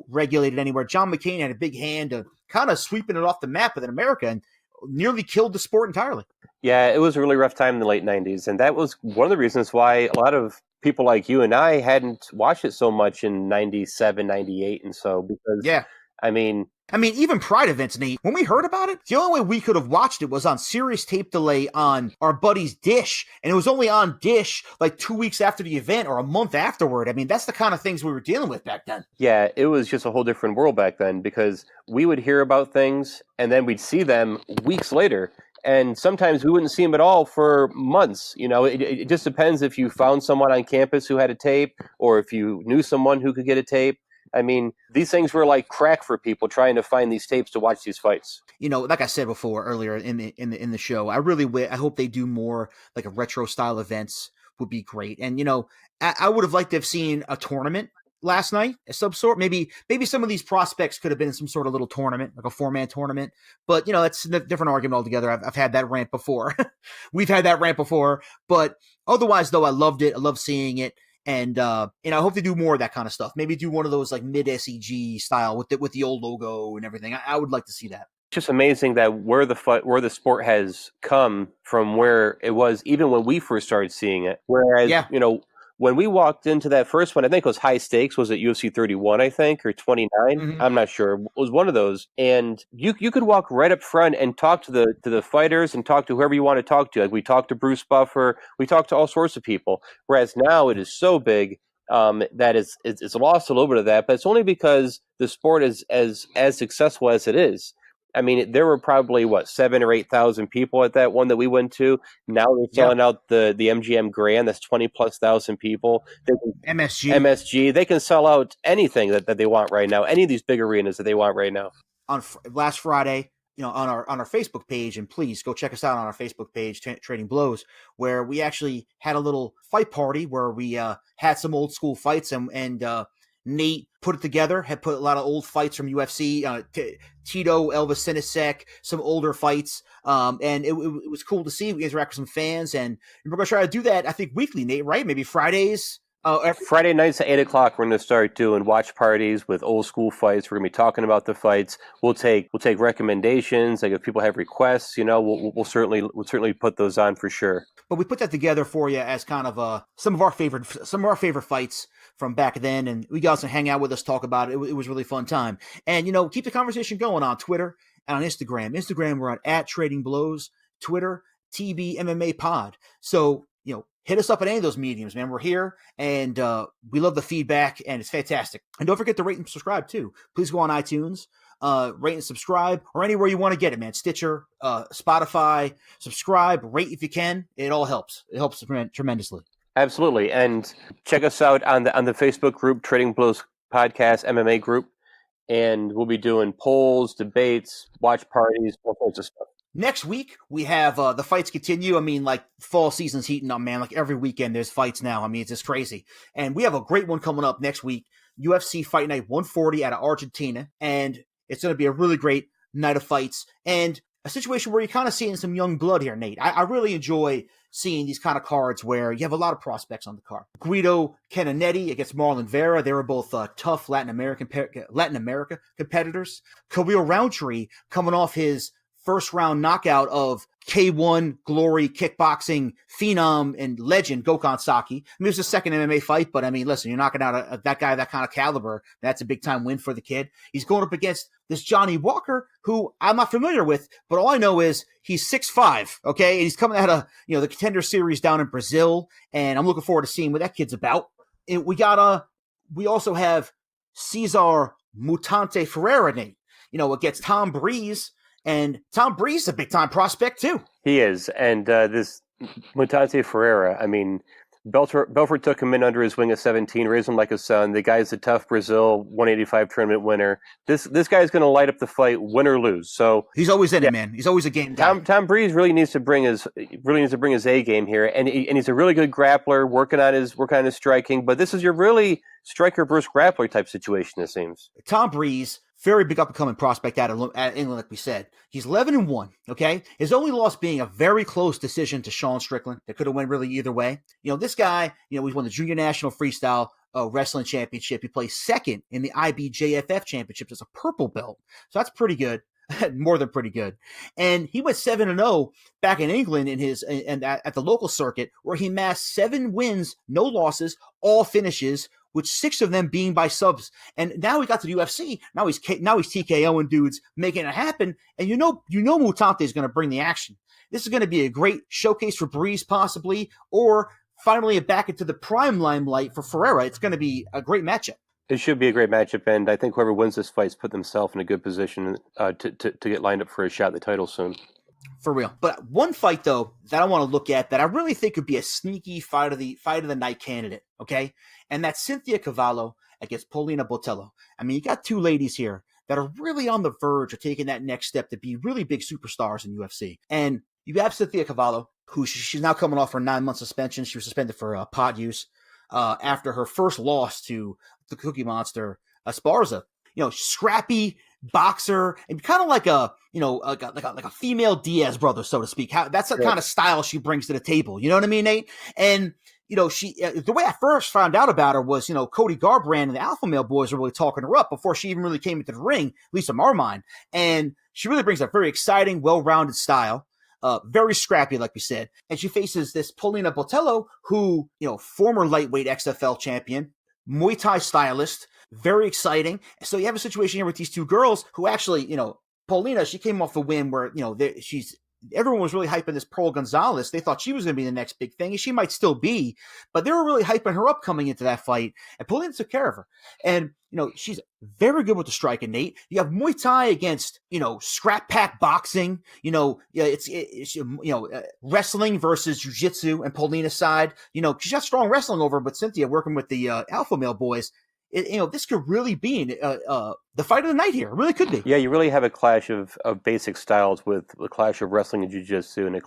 regulated anywhere. John McCain had a big hand of kind of sweeping it off the map within America and nearly killed the sport entirely. Yeah, it was a really rough time in the late 90s, and that was one of the reasons why a lot of people like you and I hadn't watched it so much in 97, 98, and so, because, yeah. I mean, even Pride events, Nate, when we heard about it, the only way we could have watched it was on serious tape delay on our buddy's Dish, and it was only on Dish like 2 weeks after the event or a month afterward. I mean, that's the kind of things we were dealing with back then. Yeah, it was just a whole different world back then, because we would hear about things, and then we'd see them weeks later, and sometimes we wouldn't see them at all for months. It just depends if you found someone on campus who had a tape, or if you knew someone who could get a tape. I mean, these things were like crack for people trying to find these tapes to watch these fights. Like I said before earlier in the show, I hope they do more like a retro style events would be great. And I would have liked to have seen a tournament last night, of some sort. Maybe some of these prospects could have been in some sort of little tournament, like a 4-man tournament. But that's a different argument altogether. I've had that rant before. We've had that rant before. But otherwise, though, I loved it. I love seeing it. And I hope they do more of that kind of stuff. Maybe do one of those like mid SEG style with the old logo and everything. I would like to see that. It's just amazing that where the sport has come from where it was even when we first started seeing it. Whereas when we walked into that first one, I think it was high stakes. Was it UFC 31, I think, or 29? Mm-hmm. I'm not sure. It was one of those. And you could walk right up front and talk to the fighters and talk to whoever you want to talk to. Like we talked to Bruce Buffer. We talked to all sorts of people. Whereas now it is so big that it's lost a little bit of that. But it's only because the sport is as successful as it is. I mean, there were probably 7,000 or 8,000 people at that one that we went to. Now they're selling out the MGM Grand. That's 20,000+ people. MSG. They can sell out anything that they want right now. Any of these big arenas that they want right now. On last Friday, on our Facebook page, and please go check us out on our Facebook page, Trading Blows, where we actually had a little fight party where we had some old school fights and Nate put it together, had put a lot of old fights from UFC, Tito, Elvis Sinisek, some older fights. And it was cool to see. We interact with some fans, and we're going to try to do that, I think, weekly, Nate, right? Maybe Fridays. Friday nights at 8:00, we're going to start doing watch parties with old school fights. We're going to be talking about the fights. We'll take recommendations. Like if people have requests, we'll certainly put those on for sure. But we put that together for you as kind of some of our favorite fights from back then, and we got to hang out with us, talk about it. It was a really fun time, and keep the conversation going on Twitter and on Instagram. We're on @TradingBlows, Twitter TB MMA Pod. So hit us up at any of those mediums, man. We're here, and we love the feedback, and it's fantastic. And don't forget to rate and subscribe too. Please go on iTunes, rate and subscribe, or anywhere you want to get it, man. Stitcher, Spotify, subscribe, rate if you can. It all helps. It helps tremendously. Absolutely. And check us out on the Facebook group, Trading Blows Podcast MMA group. And we'll be doing polls, debates, watch parties, all sorts of stuff. Next week, we have the fights continue. I mean, like fall season's heating up, man. Like every weekend there's fights now. I mean, it's just crazy. And we have a great one coming up next week, UFC Fight Night 140 out of Argentina. And it's going to be a really great night of fights and a situation where you're kind of seeing some young blood here, Nate. I really enjoy seeing these kind of cards where you have a lot of prospects on the card. Guido Cananetti against Marlon Vera. They were both tough Latin America competitors. Khalil Roundtree coming off his first round knockout of K1 Glory kickboxing phenom and legend Gokhan Saki. I mean, it was a second MMA fight, but I mean, listen, you're knocking out that guy of that kind of caliber. That's a big time win for the kid. He's going up against this Johnny Walker, who I'm not familiar with, but all I know is he's 6'5", okay? And he's coming out of the Contender Series down in Brazil, and I'm looking forward to seeing what that kid's about. And we also have Cesar Mutante Ferreira, Nate, against Tom Breeze. And Tom Breeze is a big-time prospect, too. He is. And this Mutante Ferreira, I mean, Belfort took him in under his wing at 17, raised him like a son. The guy's a tough Brazil 185 tournament winner. This guy's going to light up the fight, win or lose. So he's always in it, man. He's always a game guy. Tom Breeze really needs to bring his A game here, and he's a really good grappler, working on his striking. But this is your really striker versus grappler type situation, it seems. Tom Breeze, very big up-and-coming prospect out of England, like we said. He's 11-1, okay? His only loss being a very close decision to Sean Strickland. That could have went really either way. This guy, he's won the Junior National Freestyle Wrestling Championship. He plays second in the IBJFF Championship as a purple belt. So that's pretty good. More than pretty good. And he went 7-0 back in England at the local circuit, where he amassed 7 wins, no losses, all finishes, with 6 of them being by subs. And now he got to the UFC. Now he's TKOing dudes, making it happen. And Mutante is going to bring the action. This is going to be a great showcase for Breeze, possibly, or finally back into the prime limelight for Ferreira. It's going to be a great matchup. It should be a great matchup, and I think whoever wins this fight's put themselves in a good position to get lined up for a shot at the title soon. For real. But one fight, though, that I want to look at that I really think could be a sneaky fight of the night candidate, okay? And that's Cynthia Cavallo against Paulina Botelho. I mean, you got 2 ladies here that are really on the verge of taking that next step to be really big superstars in UFC. And you have Cynthia Cavallo, who she's now coming off her 9-month suspension. She was suspended for pot use after her first loss to the Cookie Monster, Esparza. Scrappy boxer, and kind of like a female Diaz brother, so to speak. That's the kind of style she brings to the table. You know what I mean, Nate? And she the way I first found out about her was, Cody Garbrandt and the Alpha Male boys were really talking her up before she even really came into the ring, at least in our mind. And she really brings a very exciting, well-rounded style. Very scrappy, like we said. And she faces this Paulina Botelho, who, former lightweight XFL champion, Muay Thai stylist, very exciting. So you have a situation here with these 2 girls who actually, Paulina, she came off a win where, everyone was really hyping this Pearl Gonzalez. They thought she was going to be the next big thing, and she might still be, but they were really hyping her up coming into that fight, and Paulina took care of her. And, she's very good with the striking, Nate. You have Muay Thai against, scrap pack boxing, wrestling versus jiu-jitsu and Paulina's side. She's got strong wrestling over, but Cynthia working with the Alpha Male boys. This could really be the fight of the night here. It really could be. Yeah, you really have a clash of basic styles with a clash of wrestling and jiu-jitsu and a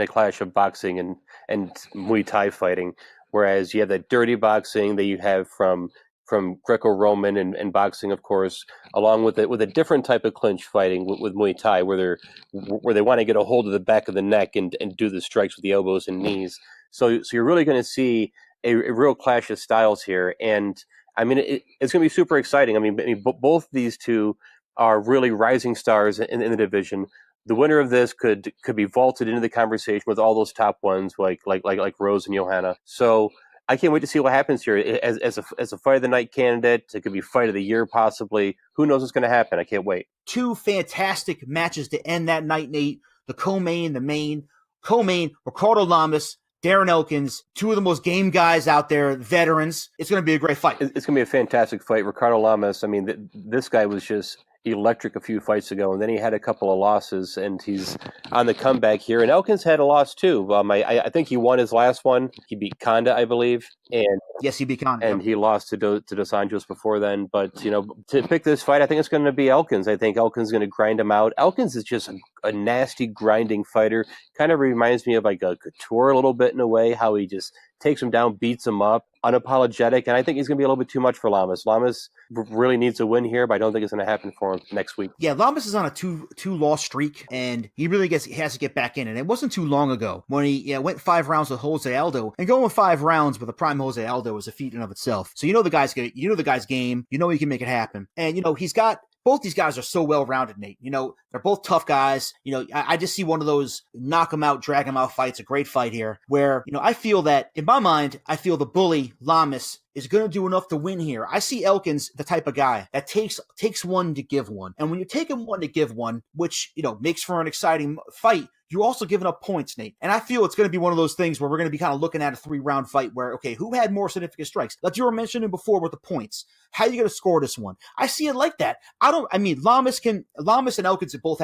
clash of boxing and Muay Thai fighting. Whereas you have that dirty boxing that you have from Greco-Roman and boxing, of course, along with a different type of clinch fighting with Muay Thai, where they want to get a hold of the back of the neck and do the strikes with the elbows and knees. So you're really going to see a real clash of styles here. And I mean, it's going to be super exciting. I mean, both these 2 are really rising stars in the division. The winner of this could be vaulted into the conversation with all those top ones like Rose and Johanna. So I can't wait to see what happens here as a fight of the night candidate. It could be fight of the year, possibly. Who knows what's going to happen? I can't wait. 2 fantastic matches to end that night, Nate. The co-main, the main. Co-main, Ricardo Lamas, Darren Elkins, 2 of the most game guys out there, veterans. It's going to be a great fight. It's going to be a fantastic fight. Ricardo Lamas, I mean, this guy was just electric a few fights ago, and then he had a couple of losses, and he's on the comeback here. And Elkins had a loss too. I think he won his last one. He beat Conda, I believe. And yes, he beat Conda. And he lost to Dos Anjos before then. But, to pick this fight, I think it's going to be Elkins. I think Elkins is going to grind him out. Elkins is just a nasty, grinding fighter. Kind of reminds me of like a Couture a little bit in a way, how he just takes him down, beats him up, unapologetic. And I think he's going to be a little bit too much for Lamas. Lamas really needs a win here, but I don't think it's going to happen for him next week. Yeah, Lamas is on a two-loss streak, and he really has to get back in. And it wasn't too long ago when he went 5 rounds with Jose Aldo, and going 5 rounds with a prime Jose Aldo is a feat in of itself. So the guy's game. He can make it happen. And he's got. Both these guys are so well-rounded, Nate. They're both tough guys. I just see one of those knock them out, drag them out fights, a great fight here, where, I feel that, in my mind, I feel the bully, Lamas, is going to do enough to win here. I see Elkins the type of guy that takes one to give one. And when you're taking one to give one, which, makes for an exciting fight, you're also giving up points, Nate. And I feel it's going to be one of those things where we're going to be kind of looking at a 3-round fight where, okay, who had more significant strikes? Like you were mentioning before with the points. How are you going to score this one? I see it like that. Lamas and Elkins both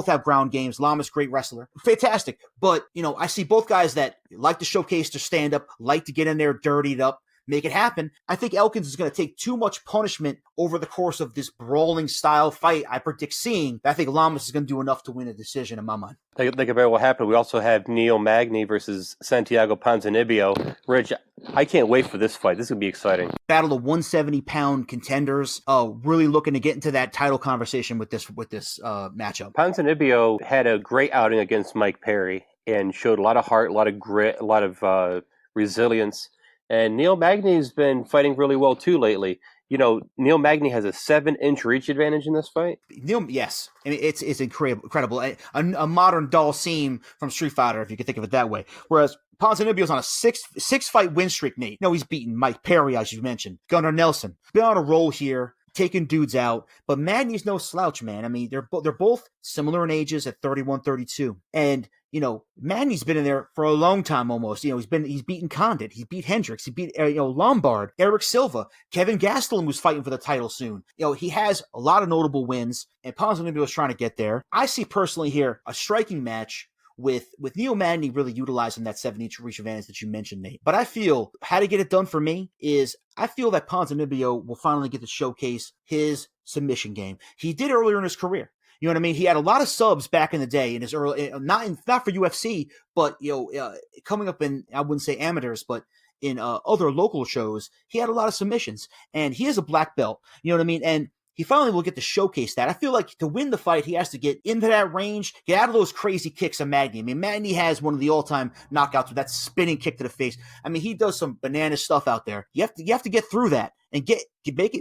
have ground games. Lamas, great wrestler. Fantastic. But, I see both guys that like to showcase their stand-up, like to get in there, dirtied up, make it happen. I think Elkins is going to take too much punishment over the course of this brawling style fight I predict seeing. I think Lamas is going to do enough to win a decision in my mind. I think it very well happen. We also have Neil Magny versus Santiago Ponzinibbio. Rich, I can't wait for this fight. This is going to be exciting. Battle of 170-pound contenders. Really looking to get into that title conversation with this matchup. Ponzinibbio had a great outing against Mike Perry and showed a lot of heart, a lot of grit, a lot of resilience. And Neil Magny's been fighting really well, too, lately. Neil Magny has a 7-inch reach advantage in this fight. Yes. I mean, it's incredible. A modern Dalsim from Street Fighter, if you could think of it that way. Whereas Ponzinibbio's on a six-fight win streak, Nate. He's beaten Mike Perry, as you mentioned. Gunnar Nelson. Been on a roll here, taking dudes out. But Magny's no slouch, man. I mean, they're both similar in ages at 31, 32. And Magny's been in there for a long time almost. He's beaten Condit, he beat Hendricks, he beat Lombard, Eric Silva, Kevin Gastelum, who's fighting for the title soon. He has a lot of notable wins, and Ponzinibbio is trying to get there. I see personally here a striking match with Neil Magny really utilizing that 7-inch reach advantage that you mentioned, Nate. But I feel how to get it done for me is I feel that Ponzinibbio will finally get to showcase his submission game. He did earlier in his career. You know what I mean? He had a lot of subs back in the day in his early, not for UFC, but coming up in, I wouldn't say amateurs, but in other local shows, he had a lot of submissions, and he is a black belt. You know what I mean? And he finally will get to showcase that. I feel like to win the fight, he has to get into that range, get out of those crazy kicks of Magny. I mean, Magny has one of the all-time knockouts with that spinning kick to the face. I mean, he does some banana stuff out there. You have to get through that and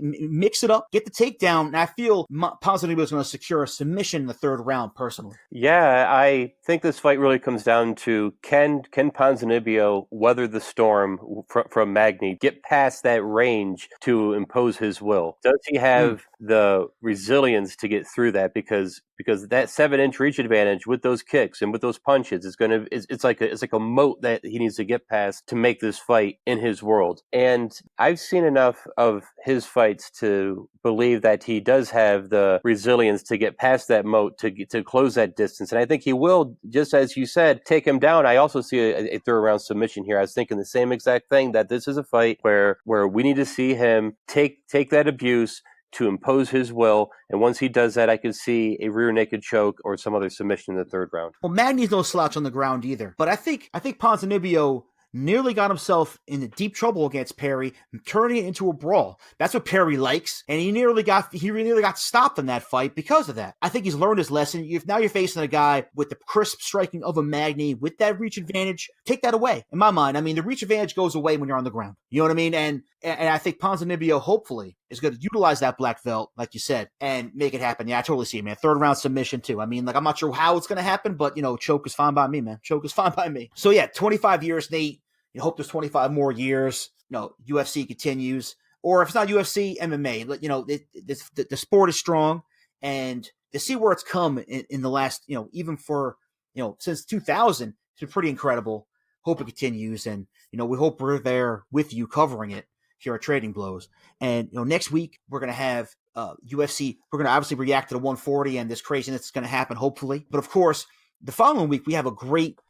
mix it up, get the takedown. And I feel Ponzinibbio is going to secure a submission in the 3rd round, personally. Yeah, I think this fight really comes down to can Ponzinibbio weather the storm from Magny, get past that range to impose his will? Does he have the resilience to get through that? Because that 7-inch reach advantage with those kicks and with those punches it's like a moat that he needs to get past to make this fight in his world. And I've seen enough of his fights to believe that he does have the resilience to get past that moat, to close that distance. And I think he will, just as you said, take him down. I also see a 3rd round submission here. I was thinking the same exact thing, that this is a fight where we need to see him take that abuse to impose his will. And once he does that, I could see a rear naked choke or some other submission in the 3rd round. Well, Magny's no slouch on the ground either. But I think Ponzinibbio nearly got himself into deep trouble against Perry, turning it into a brawl. That's what Perry likes, and he nearly got stopped in that fight because of that. I think he's learned his lesson. Now you're facing a guy with the crisp striking of a Magny with that reach advantage. Take that away. In my mind, I mean, the reach advantage goes away when you're on the ground. You know what I mean? And I think Ponzinibbio, hopefully, is going to utilize that black belt, like you said, and make it happen. Yeah, I totally see it, man. 3rd round submission, too. I mean, I'm not sure how it's going to happen, but, choke is fine by me, man. Choke is fine by me. So, yeah, 25 years, Nate. Hope there's 25 more years. UFC continues. Or if it's not UFC, MMA. The sport is strong. And to see where it's come in the last, even for, since 2000, it's been pretty incredible. Hope it continues. And, we hope we're there with you covering it here at Trading Blows. And, next week we're going to have UFC. We're going to obviously react to the 140 and this craziness that's going to happen, hopefully. But of course, the following week, we have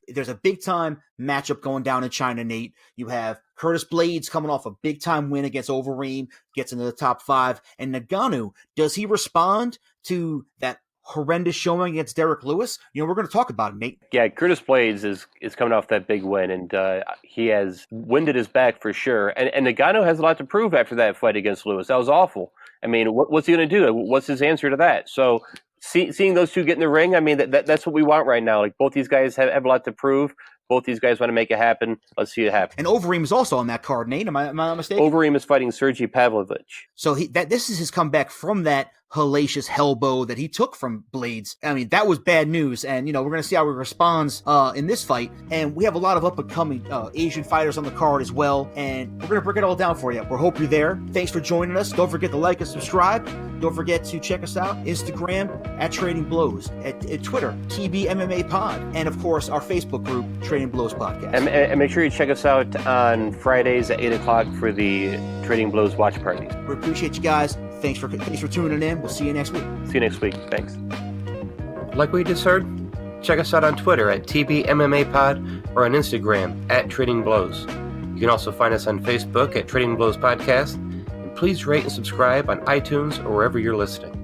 there's a big-time matchup going down in China, Nate. You have Curtis Blades coming off a big-time win against Overeem, gets into the top 5. And Ngannou, does he respond to that horrendous showing against Derek Lewis? We're going to talk about it, Nate. Yeah, Curtis Blades is coming off that big win, and he has winded his back for sure. And Ngannou has a lot to prove after that fight against Lewis. That was awful. I mean, what's he going to do? What's his answer to that? So seeing those two get in the ring, I mean, that's what we want right now. Like, both these guys have a lot to prove. Both these guys want to make it happen. Let's see it happen. And Overeem is also on that card, Nate. Am I not mistaken? Overeem is fighting Sergey Pavlovich. So this is his comeback from that hellacious elbow that he took from Blades. I mean, that was bad news. And, we're going to see how he responds in this fight. And we have a lot of up-and-coming Asian fighters on the card as well. And we're going to break it all down for you. We hope you're there. Thanks for joining us. Don't forget to like and subscribe. Don't forget to check us out. Instagram at Trading Blows. At Twitter, TBMMA Pod. And, of course, our Facebook group, Trading Blows Podcast. And make sure you check us out on Fridays at 8 o'clock for the Trading Blows watch parties. We appreciate you guys. Thanks for tuning in. We'll see you next week. See you next week. Thanks. Like we just heard, check us out on Twitter at TBMMA Pod or on Instagram at Trading Blows. You can also find us on Facebook at Trading Blows Podcast. And please rate and subscribe on iTunes or wherever you're listening.